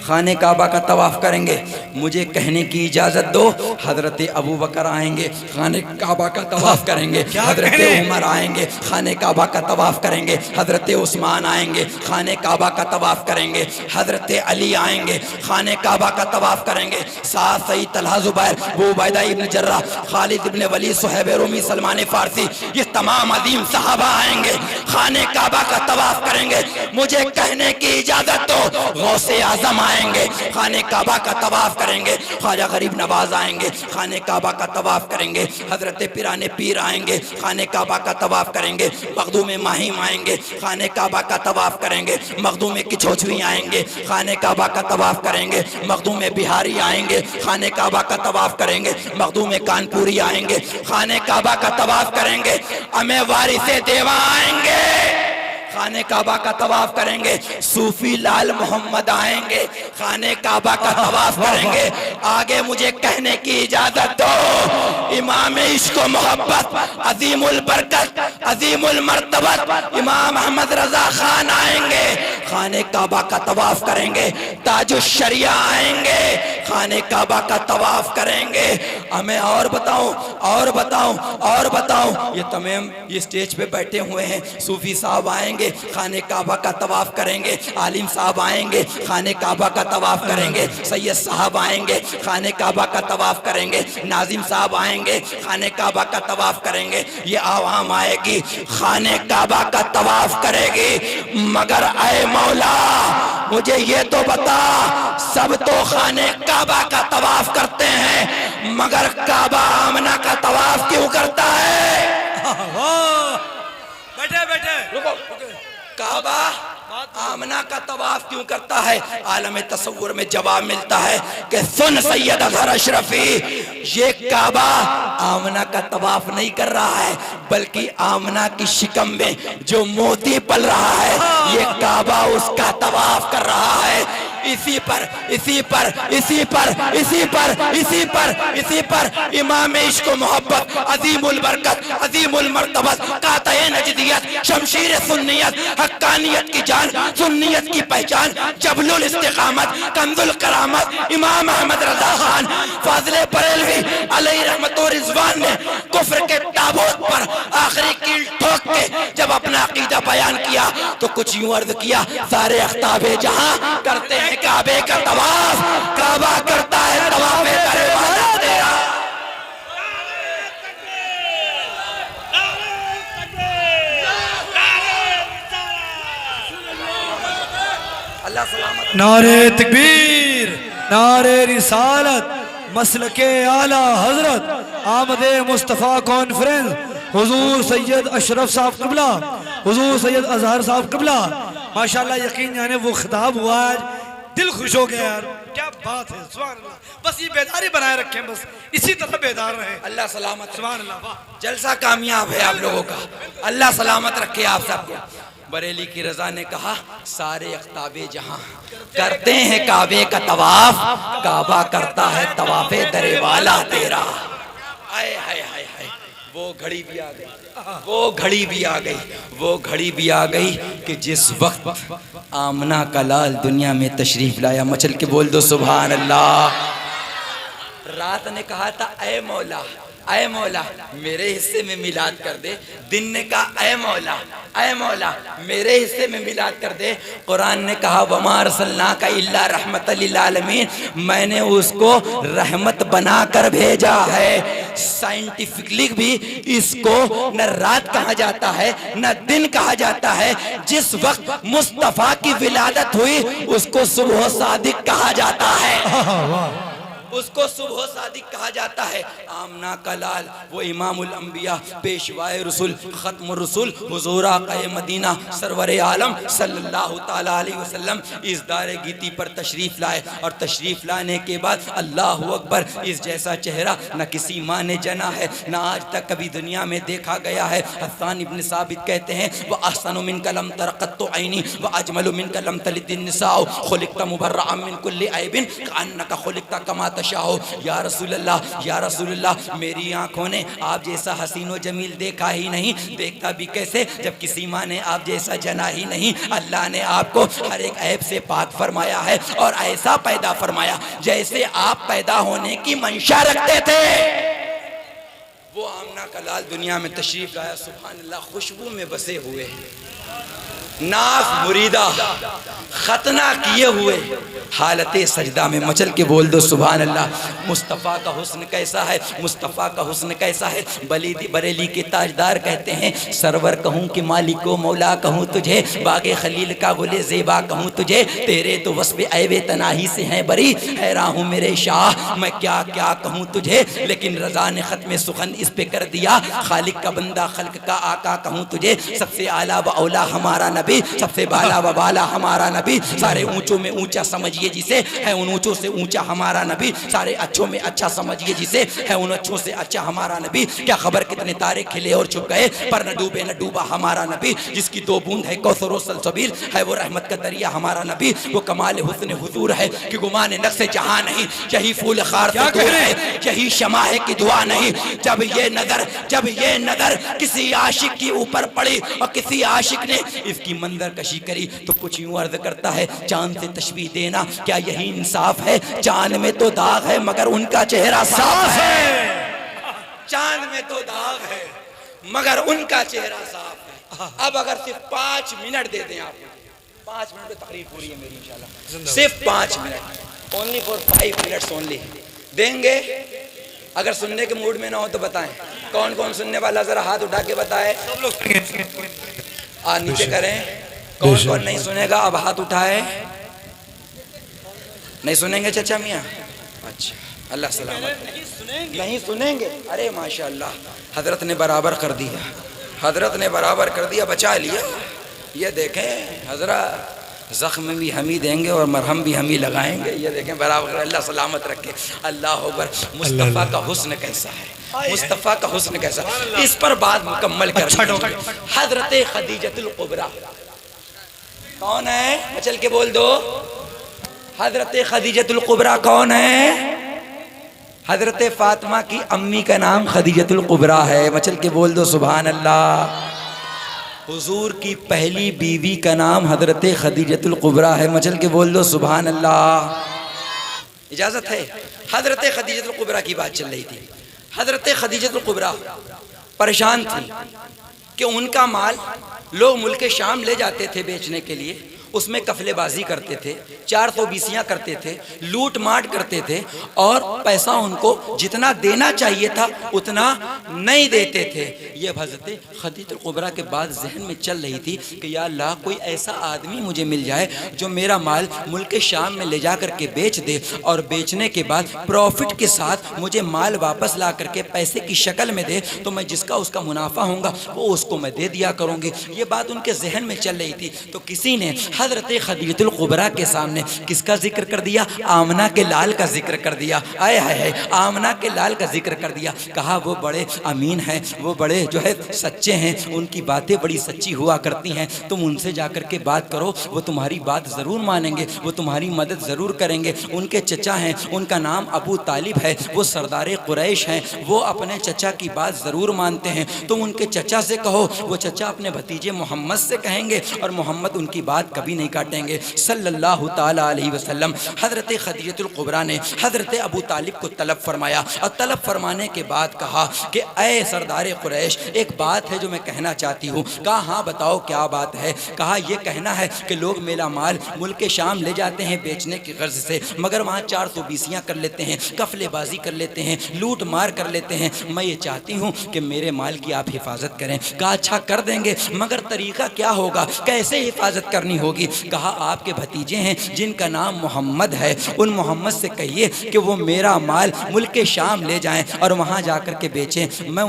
خانہ کعبہ کا طواف کریں گے، مجھے کہنے کی اجازت دو حضرت ابو بکر آئیں گے خانہ کعبہ کا طواف کریں گے، حضرت عمر آئیں گے خانہ کعبہ کا طواف کریں گے، حضرت عثمان آئیں گے خانہ کعبہ کا طواف کریں گے، حضرت علی آئیں گے خانہ کعبہ کا طواف کریں گے، سعد سعید طلحہ زبیر ابو عبیدہ ابن جراح خالد ابن ولید صہیب رومی سلمان فارسی، یہ تمام عظیم صحابہ آئیں گے خانہ کعبہ کا طواف کریں گے۔ مجھے کہنے کی اجازت دو غوث اعظم آئیں گے خانہ کعبہ کا طواف کریں گے، خواجہ غریب نواز آئیں گے، خانہ کعبہ کا طواف کریں گے، حضرت پیران پیر آئیں گے، خانہ کعبہ کا طواف کریں گے، مخدوم ماہیم آئیں گے، خانہ کعبہ کا طواف کریں گے، مخدوم کچھوچوی آئیں گے، خانہ کعبہ کا طواف کریں گے، مخدوم بہاری آئیں گے، خانہ کعبہ کا طواف کریں گے، مخدوم کانپوری آئیں گے، خانہ کعبہ کا طواف کریں گے، ہمیں وارث دیواں آئیں گے، خانہ کعبہ کا طواف کریں گے، صوفی لال محمد آئیں گے، خانہ کعبہ کا طواف کریں گے۔ آگے مجھے کہنے کی اجازت دو، امام عشق و محبت، عظیم البرکت، عظیم المرتبت امام احمد رضا خان آئیں گے، خانہ کعبہ کا طواف کریں گے، تاج الشریعہ آئیں گے، خانہ کعبہ کا طواف کریں گے۔ ہمیں اور بتاؤں اور بتاؤں اور بتاؤں، یہ تمام یہ سٹیج پہ بیٹھے ہوئے ہیں، صوفی صاحب آئیں گے، خانہ کعبہ کا طواف کریں گے، عالم صاحب آئیں گے، خانہ کعبہ کا طواف کریں گے، سید صاحب آئیں گے، خانہ کعبہ کا طواف کریں گے، ناظم صاحب آئیں گے، خانہ کعبہ کا طواف کریں گے، یہ عوام آئے گی، خانہ کعبہ کا طواف کرے گی، مگر اے مولا مجھے یہ تو بتا، سب تو خانہ کعبہ کا طواف کرتے ہیں مگر کعبہ آمنہ کا طواف کیوں کرتا ہے؟ بیٹھے بیٹھے رکو، کعبہ آمنہ کا طواف کیوں کرتا ہے؟ عالم تصور میں جواب ملتا ہے کہ سن سید اظہر اشرفی، یہ کعبہ آمنہ کا طواف نہیں کر رہا ہے بلکہ آمنہ کی شکم میں جو موتی پل رہا ہے یہ کعبہ اس کا طواف کر رہا ہے۔ اسی پر امام عشق و محبت، عظیم البرکت، عظیم المرتبت، قاطع نجدیت، شمشیر سنیت، حقانیت کی جان، سنیت کی پہچان، جبل الاستقامت، کنز الکرامت، امام احمد رضا خان فاضل بریلوی علیہ رحمت و رضوان نے کفر کے تابوت پر آخری کیل ٹھوک کے جب اپنا عقیدہ بیان کیا تو کچھ یوں عرض کیا، سارے اختاب جہاں کرتے ہیں کعبے کا طواف، کعبہ کرتا ہے طواف کرے والا تیرا۔ اللہ سلامت۔ نعرہ تکبیر، نعرہ رسالت، مسلک اعلیٰ حضرت آمد مصطفیٰ کانفرنس، حضور سید اشرف صاحب قبلہ، حضور سید اظہر صاحب قبلہ، ماشاءاللہ یقین جانے وہ خطاب ہوا ہے، دل خوش ہو گیا یار، کیا بات ہے، سبحان اللہ۔ بس یہ بیداری بنائے رکھیں، بس اسی طرح بیدار رہیں۔ اللہ سلامت، سبحان اللہ، واہ۔ جلسہ کامیاب ہے آپ لوگوں کا، اللہ سلامت رکھے آپ سب کو۔ بریلی کی رضا نے کہا سارے اختاب جہاں کرتے ہیں کعبے کا طواف، کعبہ کرتا ہے طواف در والا تیرا۔ آئے ہائے ہائے ہائے، وہ گھڑی بھی آ گئی، وہ گھڑی بھی آ گئی، وہ گھڑی بھی آ گئی کہ جس وقت آمنہ کا لال دنیا میں تشریف لایا، مچل کے بول دو سبحان اللہ۔ رات نے کہا تھا اے مولا، اے مولا میرے حصے میں میلاد کر دے، دن نے کہا اے مولا، اے مولا میرے حصے میں میلاد کر دے، قرآن نے کہا وَمَا أَرْسَلْنَاكَ إِلَّا رَحْمَةً لِلْعَالَمِينَ، میں نے اس کو رحمت بنا کر بھیجا ہے۔ سائنٹیفکلی بھی اس کو نہ رات کہا جاتا ہے نہ دن کہا جاتا ہے، جس وقت مصطفیٰ کی ولادت ہوئی اس کو صبح صادق کہا جاتا ہے، اس کو صبح صادق کہا جاتا ہے۔ آمنہ کا لال وہ امام الانبیاء، پیشوائے رسول، ختم الرسول، حضور آقا مدینہ سرور عالم صلی اللہ تعالیٰ علیہ وسلم اس دار گیتی پر تشریف لائے، اور تشریف لانے کے بعد اللہ اکبر، اس جیسا چہرہ نہ کسی ماں نے جنا ہے، نہ آج تک کبھی دنیا میں دیکھا گیا ہے۔ حسان ابن ثابت کہتے ہیں وَأَحْسَنُ مِنْكَ لَمْ تَرَ قَطُّ عَيْنِي وَأَجْمَلُ مِنْكَ لَمْ تَلِدِ النِّسَاءُ خُلِقْتَ مُبَرَّأً مِنْ كُلِّ عَيْبٍ كَأَنَّكَ خُلِقْتَ كَمَا تشاء۔ یا رسول اللہ، یا رسول اللہ، میری آنکھوں نے آپ جیسا حسین و جمیل دیکھا ہی نہیں، دیکھتا بھی کیسے جب کسی ماں نے آپ جیسا جنا ہی نہیں۔ اللہ نے آپ کو ہر ایک عیب سے پاک فرمایا ہے اور ایسا پیدا فرمایا جیسے آپ پیدا ہونے کی منشا رکھتے تھے۔ وہ آمنہ کا لال دنیا میں تشریف لایا، سبحان اللہ، خوشبو میں بسے ہوئے، ناف مریدہ، ختنہ کیے ہوئے، حالت سجدہ میں مچل کے بول دو سبحان اللہ۔ مصطفیٰ کا حسن کیسا ہے، مصطفیٰ کا حسن کیسا ہے، بریلی کے تاجدار کہتے ہیں سرور کہوں کہ مالک و مولا کہوں تجھے، باغ خلیل کا گل زیبا کہوں تجھے، تیرے تو وصف عیب تناہی سے ہیں بری، حیران ہوں میرے شاہ میں کیا کیا کہوں تجھے، لیکن رضا نے ختم سخن اس پہ کر دیا، خالق کا بندہ خلق کا آقا کہوں تجھے، سب سے اعلیٰ و اولا ہمارا نبی، سب سے بالا و بالا ہمارا نبی، سارے اونچوں میں اونچا سمجھیے جسے، ہے ان اونچوں سے اونچا ہمارا نبی، سارے اچھوں میں اچھا سمجھیے جسے، ہے ان اچھوں سے اچھا ہمارا نبی، کیا خبر کتنے تارے کھلے اور چھپ گئے پر نہ ڈوبے نہ ڈوبا ہمارا نبی، جس کی 2 بوند ہے کوثر و سلسبیل، ہے وہ رحمت کا دریا ہمارا نبی، وہ کمال حسن حضور ہے کہ گمان نقص جہاں نہیں، یہی پھول خار سے دور ہے، یہی شمع ہے کہ دعا نہیں، جب یہ نظر کسی عاشق کی اوپر پڑی اور کسی عاشق نے اس کی منظر کشی کری تو کچھ یوں عرض کرتا ہے چاند سے تشبیہ دینا کیا یہی انصاف ہے، چاند میں تو داغ ہے مگر ان کا چہرہ صاف ہے، چاند میں تو داغ ہے مگر ان کا چہرہ صاف ہے۔ اب اگر صرف 5 منٹ دے دیں آپ کو، 5 منٹ میں تقریر پوری ہے میری انشاءاللہ، صرف 5 minute, only for 5 minutes only دیں گے، اگر سننے کے موڈ میں نہ ہو تو بتائیں، کون کون سننے والا ذرا ہاتھ اٹھا کے بتائے، نیچے کریں، کون کون نہیں سنے گا اب ہاتھ اٹھائے، نہیں سنیں گے چچا میاں، اچھا اللہ سلامت، نہیں سنیں گے، ارے ماشاءاللہ حضرت نے برابر کر دیا، حضرت نے برابر کر دیا، بچا لیا، یہ دیکھیں حضرت زخم بھی ہم ہی دیں گے اور مرہم بھی ہم ہی لگائیں گے، یہ دیکھیں برابر، اللہ سلامت رکھے، اللہ اکبر۔ مصطفیٰ کا حسن کیسا ہے، مصطفیٰ کا حسن کیسا ہے، اس پر بات مکمل کر لیجیے۔ حضرت خدیجۃ الکبریٰ کون ہے، مچل کے بول دو، حضرت خدیجۃ الکبریٰ کون ہے، حضرت فاطمہ کی امی کا نام خدیجۃ الکبریٰ ہے، مچل کے بول دو سبحان اللہ۔ حضور کی پہلی بیوی کا نام حضرت خدیجۃ الکبریٰ ہے، مچل کے بول دو سبحان اللہ۔ اجازت ہے، حضرت خدیجۃ الکبریٰ کی بات چل رہی تھی، حضرت خدیجۃ الکبریٰ پریشان تھی کہ ان کا مال لوگ ملک شام لے جاتے تھے بیچنے کے لیے، اس میں کفلے بازی کرتے تھے، 420 کرتے تھے، لوٹ ماٹ کرتے تھے، اور پیسہ ان کو جتنا دینا چاہیے تھا اتنا نہیں دیتے تھے۔ یہ حضرت خدیجۃ الکبریٰ کے بعد ذہن میں چل رہی تھی کہ یا اللہ کوئی ایسا آدمی مجھے مل جائے جو میرا مال ملک شام میں لے جا کر کے بیچ دے، اور بیچنے کے بعد پروفٹ کے ساتھ مجھے مال واپس لا کر کے پیسے کی شکل میں دے، تو میں جس کا اس کا منافع ہوں گا وہ اس کو میں دے دیا کروں گی۔ یہ بات ان کے ذہن میں چل رہی تھی، تو کسی نے حضرت خدیجۃ الکبریٰ کے سامنے کس کا ذکر کر دیا، آمنہ کے لال کا ذکر کر دیا، آئے ہائے آمنہ کے لال کا ذکر کر دیا، کہا وہ بڑے امین ہیں، وہ بڑے جو ہے سچے ہیں، ان کی باتیں بڑی سچی ہوا کرتی ہیں، تم ان سے جا کر کے بات کرو، وہ تمہاری بات ضرور مانیں گے، وہ تمہاری مدد ضرور کریں گے۔ ان کے چچا ہیں، ان کا نام ابو طالب ہے، وہ سردار قریش ہیں، وہ اپنے چچا کی بات ضرور مانتے ہیں، تم ان کے چچا سے کہو، وہ چچا اپنے بھتیجے محمد سے کہیں گے اور محمد ان کی بات کبھی نہیں کاٹیں گے صلی اللہ تعالیٰ علیہ وسلم۔ حضرت خدیجۃ الکبریٰ نے حضرت ابو طالب کو طلب فرمایا، اور طلب فرمانے کے بعد کہا کہ اے سردار قریش ایک بات ہے جو میں کہنا چاہتی ہوں۔ کہا ہاں بتاؤ کیا بات ہے؟ کہا یہ کہنا ہے کہ لوگ میرا مال ملک شام لے جاتے ہیں بیچنے کی غرض سے، مگر وہاں 420 کر لیتے ہیں، کفلے بازی کر لیتے ہیں، لوٹ مار کر لیتے ہیں، میں یہ چاہتی ہوں کہ میرے مال کی آپ حفاظت کریں۔ کہا اچھا کر دیں گے، مگر طریقہ کیا ہوگا، کیسے حفاظت کرنی ہوگی؟ کہا آپ کے بھتیجے ہیں جن کا نام محمد ہے، ان محمد سے کہیے کہ وہ میرا مال ملک شام لے جائیں اور وہاں جا کر کے بیچیں، میں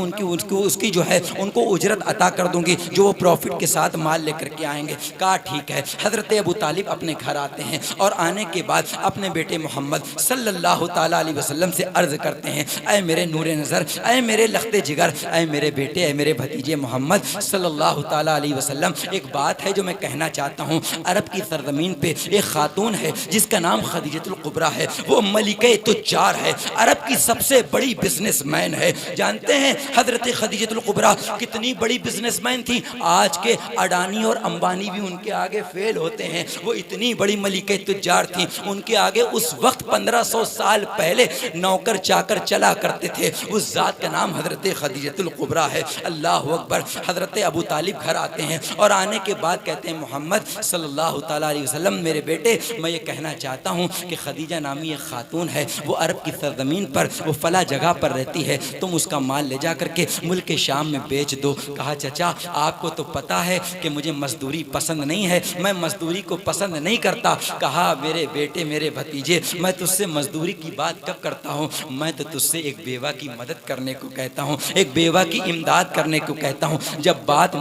اس کی جو ہے ان کو اجرت عطا کر دوں گی جو وہ پروفٹ کے ساتھ مال لے کر کے آئیں گے۔ کہا ٹھیک ہے۔ حضرت ابو طالب اپنے گھر آتے ہیں اور آنے کے بعد اپنے بیٹے محمد صلی اللہ تعالیٰ علیہ وسلم سے عرض کرتے ہیں اے میرے نور نظر، اے میرے لخت جگر، اے میرے بیٹے، اے میرے بھتیجے محمد صلی اللہ تعالیٰ علیہ وسلم، ایک بات ہے جو میں کہنا چاہتا ہوں۔ عرب کی سرزمین پہ ایک خاتون ہے جس کا نام خدیجۃ الکبریٰ ہے، وہ ملکہ تجار ہے، عرب کی سب سے بڑی بزنس مین ہے۔ جانتے ہیں حضرت خدیجۃ الکبریٰ کتنی بڑی بزنس مین تھی؟ آج کے اڈانی اور امبانی بھی ان کے آگے فیل ہوتے ہیں، وہ اتنی بڑی ملکہ تجار تھی، ان کے آگے اس وقت 1500 سال پہلے نوکر چاکر چلا کرتے تھے، اس ذات کا نام حضرت خدیجۃ الکبریٰ ہے۔ اللہ اکبر۔ حضرت ابو طالب گھر آتے ہیں اور آنے کے بعد کہتے ہیں محمد صلی اللہ تعالیٰ علیہ وسلم میرے بیٹے میں یہ کہنا چاہتا ہوں کہ خدیجہ نامی ایک خاتون ہے، وہ عرب کی سرزمین پر وہ فلاں جگہ پر رہتی ہے، تم اس کا مال لے جا کر کے ملک شام میں بیچ دو۔ کہا چچا آپ کو تو پتہ ہے کہ مجھے مزدوری پسند نہیں ہے، میں مزدوری کو پسند نہیں کرتا۔ کہا میرے بیٹے میرے بھتیجے میں تجھ سے مزدوری کی بات کب کرتا ہوں، میں تو تجھ سے ایک بیوہ کی مدد کرنے کو کہتا ہوں، ایک بیوہ کی امداد کرنے کو کہتا ہوں۔ جب بات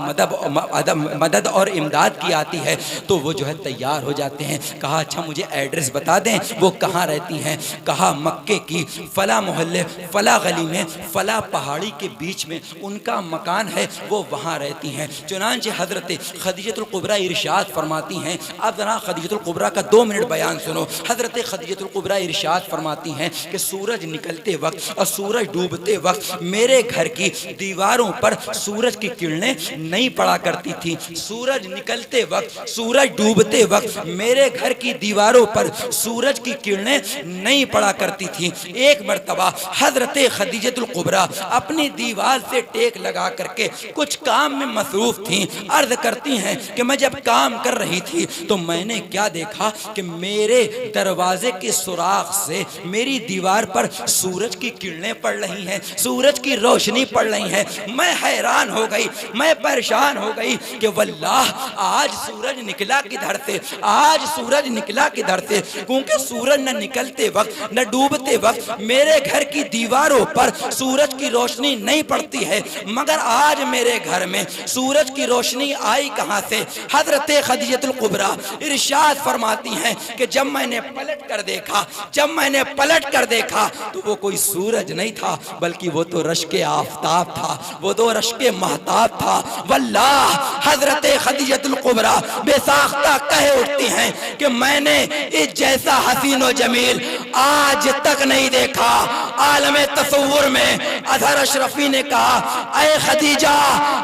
مدد اور امداد کی آتی ہے تو وہ جو ہے تیار ہو جاتے ہیں۔ کہا اچھا مجھے ایڈریس بتا دیں وہ کہاں رہتی ہیں۔ کہا مکے کی فلاں محلے فلاں گلی میں فلاں پہاڑی کے بیچ میں ان کا مکان ہے، وہ وہاں رہتی ہیں۔ چنانچہ حضرت خدیجہ الکبریٰ ارشاد فرماتی ہیں، اب ذرا خدیجہ الکبریٰ کا 2 منٹ بیان سنو۔ حضرت خدیجہ الکبریٰ ارشاد فرماتی ہیں کہ سورج نکلتے وقت اور سورج ڈوبتے وقت میرے گھر کی دیواروں پر سورج کی کرنیں نہیں پڑا کرتی تھی۔ سورج نکلتے وقت سورج ڈوبتے وقت میرے گھر کی دیواروں پر سورج کی کرنیں نہیں پڑا کرتی تھی۔ ایک مرتبہ حضرت خدیجہ الکبریٰ اپنی دیوار سے ٹیک لگا کر کے کچھ کام میں مصروف تھیں۔ عرض کرتی ہیں کہ میں جب کام کر رہی تھی تو میں نے کیا دیکھا کہ میرے دروازے کے سوراخ سے میری دیوار پر سورج کی کرنیں پڑ رہی ہیں، سورج کی روشنی پڑ رہی ہیں۔ میں حیران ہو گئی، میں پریشان ہو گئی کہ واللہ آج سورج نکلا کدھر سے، آج سورج نکلا کدھر سے، کیونکہ سورج نہ نکلتے وقت نہ ڈوبتے وقت میرے گھر کی دیواروں پر سورج کی روشنی نہیں پڑتی ہے، مگر آج میرے گھر میں سورج کی روشنی آئی کہاں سے۔ حضرت خدیجہ الکبریٰ ارشاد فرماتی ہیں کہ جب میں نے پلٹ کر دیکھا تو وہ کوئی سورج نہیں تھا بلکہ وہ تو رشک آفتاب تھا، وہ تو رشک مہتاب تھا۔ واللہ حضرت خدیجہ الکبریٰ بے ساختہ کہہ اٹھتی ہیں کہ میں نے اس جیسا حسین و جمیل آج تک نہیں دیکھا۔ عالم تصور میں اظہر اشرفی نے کہا اے خدیجہ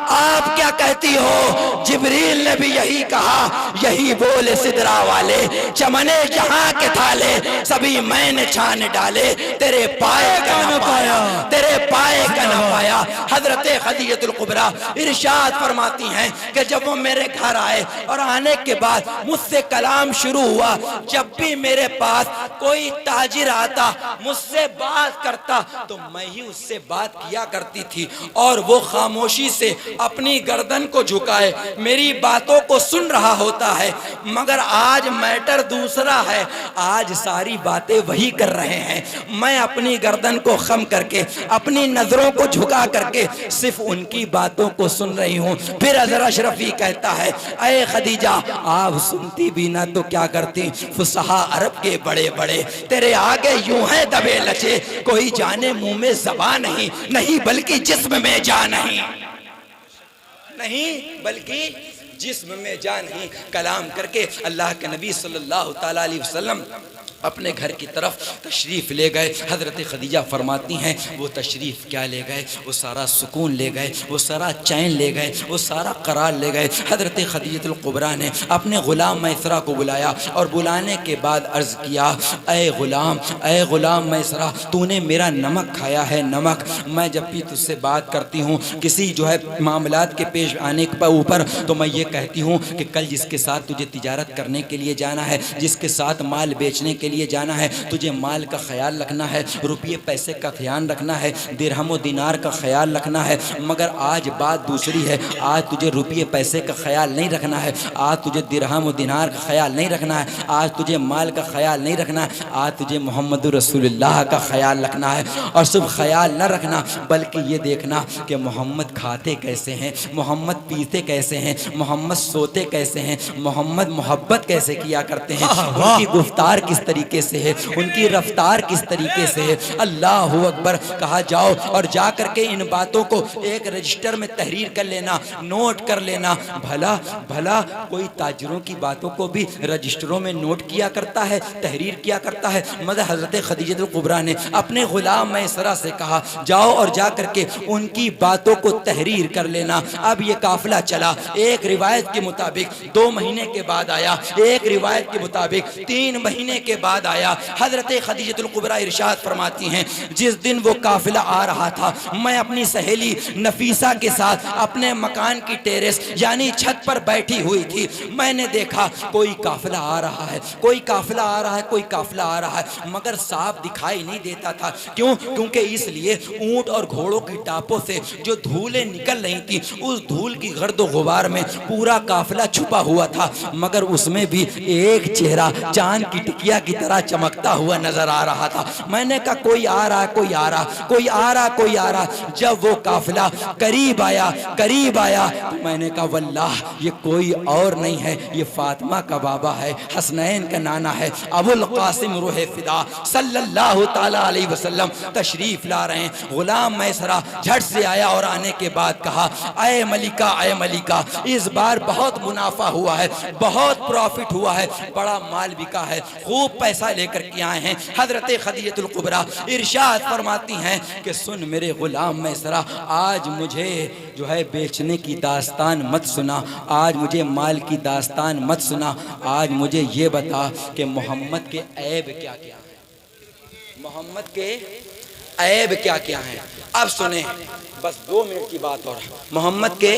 آپ کیا کہتی ہو؟ جبریل نے بھی یہی کہا، یہی بولے سدرا والے، چمنے جہاں کے تھالے سبھی میں نے چھان ڈالے، تیرے پائے کا نہ پایا، تیرے پائے کا نہ پایا۔ حضرت خدیجہ الکبریٰ ارشاد فرماتی ہیں کہ جب وہ میرے گھر آئے اور آنے کے بعد مجھ سے کلام شروع ہوا، جب بھی میرے پاس کوئی تاجر آتا مجھ سے بات کرتا تو میں ہی اس سے بات کیا کرتی تھی، اور وہ خاموشی سے اپنی گردن کو جھکائے میری باتوں کو سن رہا ہوتا ہے، مگر آج میٹر دوسرا ہے، آج ساری باتیں وہی کر رہے ہیں، میں اپنی گردن کو خم کر کے اپنی نظروں کو جھکا کر کے صرف ان کی باتوں کو سن رہی ہوں۔ پھر اظہر اشرفی کہتا ہے اے خدیجہ آپ سنتی بھی نہ تو کیا کرتی، فصحا عرب کے بڑے بڑے تیرے آگے یوں ہیں دبے لچے، کوئی جانے منہ میں زبان نہیں بلکہ جسم میں جان نہیں بلکہ جسم میں جان ہی۔ کلام کر کے اللہ کے نبی صلی اللہ تعالیٰ علیہ وسلم اپنے گھر کی طرف تشریف لے گئے۔ حضرت خدیجہ فرماتی ہیں وہ تشریف کیا لے گئے، وہ سارا سکون لے گئے، وہ سارا چین لے گئے، وہ سارا قرار لے گئے۔ حضرت خدیجہ الکبریٰ نے اپنے غلام میسرہ کو بلایا اور بلانے کے بعد عرض کیا اے غلام میسرہ تو نے میرا نمک کھایا ہے، نمک۔ میں جب بھی تجھ سے بات کرتی ہوں کسی جو ہے معاملات کے پیش آنے کے اوپر تو میں یہ کہتی ہوں کہ کل جس کے ساتھ تجھے تجارت کرنے کے لیے جانا ہے، جس کے ساتھ مال بیچنے کے لیے جانا ہے، تجھے مال کا خیال رکھنا ہے، روپیے پیسے کا خیال رکھنا ہے، درہم و دینار کا خیال رکھنا ہے، مگر آج بات دوسری ہے۔ آج تجھے روپیے پیسے کا خیال نہیں رکھنا ہے، آج تجھے درہم و دینار کا خیال نہیں رکھنا ہے، آج تجھے مال کا خیال نہیں رکھنا ہے، آج تجھے محمد رسول اللہ کا خیال رکھنا ہے۔ اور صرف خیال نہ رکھنا بلکہ یہ دیکھنا کہ محمد کھاتے کیسے ہیں، محمد پیتے کیسے ہیں، محمد سوتے کیسے ہیں، محمد محبت کیسے کیا کرتے ہیں، ان کی گفتار کس طریقے سے ہے، ان کی رفتار کس طریقے سے ہے۔ اللہ اکبر۔ کہا جاؤ اور جا کر کے ان باتوں کو ایک رجسٹر میں تحریر کر لینا، نوٹ کر لینا۔ بھلا کوئی تاجروں کی باتوں کو بھی رجسٹروں میں نوٹ کیا کرتا ہے، تحریر کیا کرتا ہے، مگر حضرت خدیجہ الکبریٰ نے اپنے غلام میسرہ سے کہا جاؤ اور جا کر کے ان کی باتوں کو تحریر کر لینا۔ اب یہ قافلہ چلا، ایک روایت کے مطابق 2 مہینے کے بعد آیا، ایک روایت کے مطابق 3 مہینے کے بعد آیا۔ حضرت خدیجہ الکبریٰ ارشاد فرماتی ہیں جس دن وہ قافلہ آ رہا تھا میں اپنی سہیلی نفیسہ کے ساتھ اپنے مکان کی ٹیرس یعنی چھت پر بیٹھی ہوئی تھی۔ میں نے دیکھا کوئی قافلہ آ رہا ہے، کوئی قافلہ آ رہا ہے، کوئی قافلہ آ رہا ہے، مگر صاف دکھائی نہیں دیتا تھا۔ کیوں؟ کیونکہ اس لیے اونٹ اور گھوڑوں کی ٹاپوں سے جو دھولیں نکل رہی تھی اس دھول کی گرد و غبار میں پورا قافلہ چھپا ہوا تھا، مگر اس میں بھی ایک چہرہ چاند کی ٹکیا کی طرح چمکتا ہوا نظر آ رہا تھا۔ میں نے کہا کوئی آ رہا، کوئی آ رہا، کوئی آ رہا، کوئی آ رہا۔ جب وہ قافلہ قریب آیا تو میں نے کہا واللہ یہ کوئی اور نہیں ہے، یہ فاطمہ کا بابا ہے، حسنین کا نانا ہے، ابو القاسم روح فدا صلی اللہ تعالی علیہ وسلم تشریف لا رہے ہیں۔ غلام میسرہ جھٹ سے آیا اور آنے کے بعد کہا اے ملکہ، اے ملکہ، اس بار بہت منافع ہوا ہے، بہت پروفٹ ہوا ہے، بڑا مال بکا ہے، خوب پیسہ لے کر کے آئے ہیں۔ حضرت خدیجہ الکبریٰ ارشاد فرماتی ہیں کہ سن میرے غلام میسرہ، آج مجھے جو ہے بیچنے کی داستان مت سنا، آج مجھے مال کی داستان مت سنا، آج مجھے یہ بتا کہ محمد کے عیب کیا کیا ہے، محمد کے عیب کیا کیا ہیں۔ اب سنیں، بس 2 منٹ کی بات اور محمد کے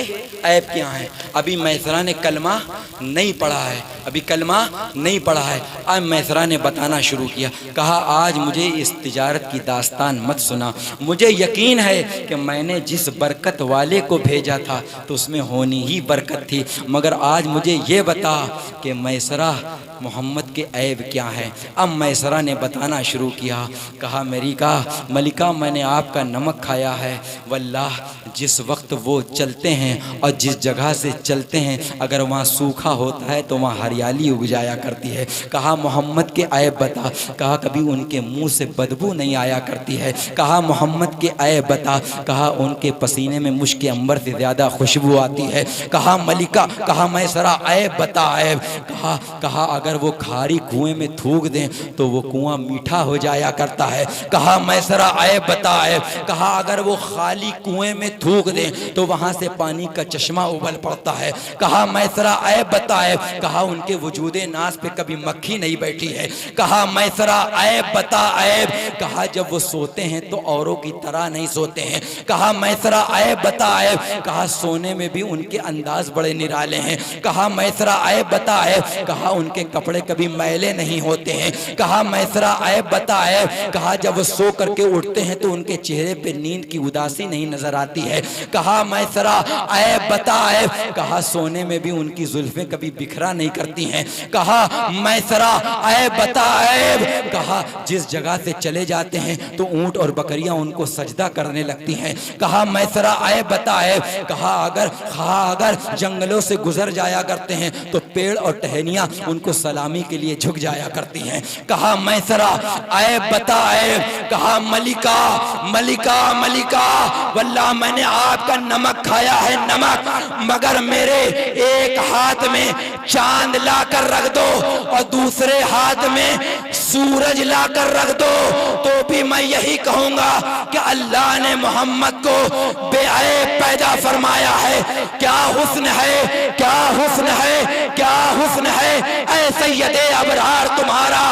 عیب کیا ہیں۔ ابھی میسرہ نے کلمہ نہیں پڑھا ہے، ابھی کلمہ نہیں پڑھا ہے، اب میسرہ نے بتانا شروع کیا، کہا آج مجھے اس تجارت کی داستان مت سنا، مجھے یقین ہے کہ میں نے جس برکت والے کو بھیجا تھا تو اس میں ہونی ہی برکت تھی، مگر آج مجھے یہ بتا کہ میسرہ محمد کے عیب کیا ہیں۔ اب میسرہ نے بتانا شروع کیا، کہا ملکہ میں نے آپ کا نمک کھایا ہے، واللہ جس وقت وہ چلتے ہیں اور جس جگہ سے چلتے ہیں اگر وہاں سوکھا ہوتا ہے تو وہاں ہریالی اگ جایا کرتی ہے۔ کہا محمد کے عیب بتا، کہا کبھی ان کے منہ سے بدبو نہیں آیا کرتی ہے، کہا محمد کے عیب بتا، کہا ان کے پسینے میں مشک عنبر سے زیادہ خوشبو آتی ہے۔ کہا ملکہ، کہا میسرہ عیب بتا، عیب، کہا اگر وہ کھاری کنویں میں تھوک دیں تو وہ کنواں میٹھا ہو جایا کرتا ہے۔ کہا میسرہ عیب بتا، عیب، کہا اگر وہ خالی کنویں میں تھوک دیں تو وہاں سے پانی کا چشمہ ابل پڑتا ہے۔ کہا میسرہ عیب بتا، عیب، کہا ان کے وجود ناز پہ کبھی مکھی نہیں بیٹھی ہے۔ کہا میسرہ عیب بتا، عیب، کہا جب وہ سوتے ہیں تو اوروں کی طرح نہیں سوتے ہیں۔ کہا میسرہ عیب بتا، عیب، کہا سونے میں بھی ان کے انداز بڑے نرالے ہیں۔ کہا میسرہ عیب بتا، عیب، کہا ان کے کپڑے کبھی میلے نہیں ہوتے ہیں۔ کہا میسرہ عیب بتا، عیب، کہا جب وہ سو کر کے اٹھتے ہیں تو ان کے چہرے پہ نیند کی اداسی نہیں نظر آتی ہے۔ کہا میسرہ عیب بتا، عیب، کہا سونے میں بھی ان کی زلفیں کبھی بکھرا نہیں کرتی ہیں۔ کہا میسرہ عیب بتا، عیب، کہا جس جگہ سے چلے جاتے ہیں تو اونٹ اور بکریاں ان کو سجدہ کرنے لگتی ہیں۔ کہا میسرہ عیب بتا، عیب، کہا اگر جنگلوں سے گزر جایا کرتے ہیں تو پیڑ اور ٹہنیاں ان کو سلامی کے لیے جھک جایا کرتی ہیں۔ کہا میسرہ عیب بتا، عیب، کہا ملکہ واللہ میں نے آپ کا نمک کھایا ہے، نمک، مگر میرے ایک ہاتھ میں چاند لا کر رکھ دو اور دوسرے ہاتھ میں سورج لا کر رکھ دو تو بھی میں یہی کہوں گا کہ اللہ نے محمد کو بے عیب پیدا فرمایا ہے۔ کیا حسن ہے، کیا حسن ہے، کیا حسن ہے اے سید ابرار تمہارا،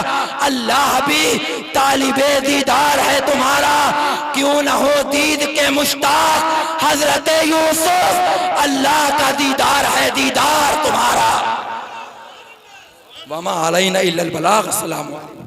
اللہ بھی طالب دیدار ہے تمہارا، کیوں نہ ہو دید کے مشتاق حضرت یوسف، اللہ کا دیدار ہے دیدار تمہارا۔ وما علینا الا البلاغ۔ السلام علیکم۔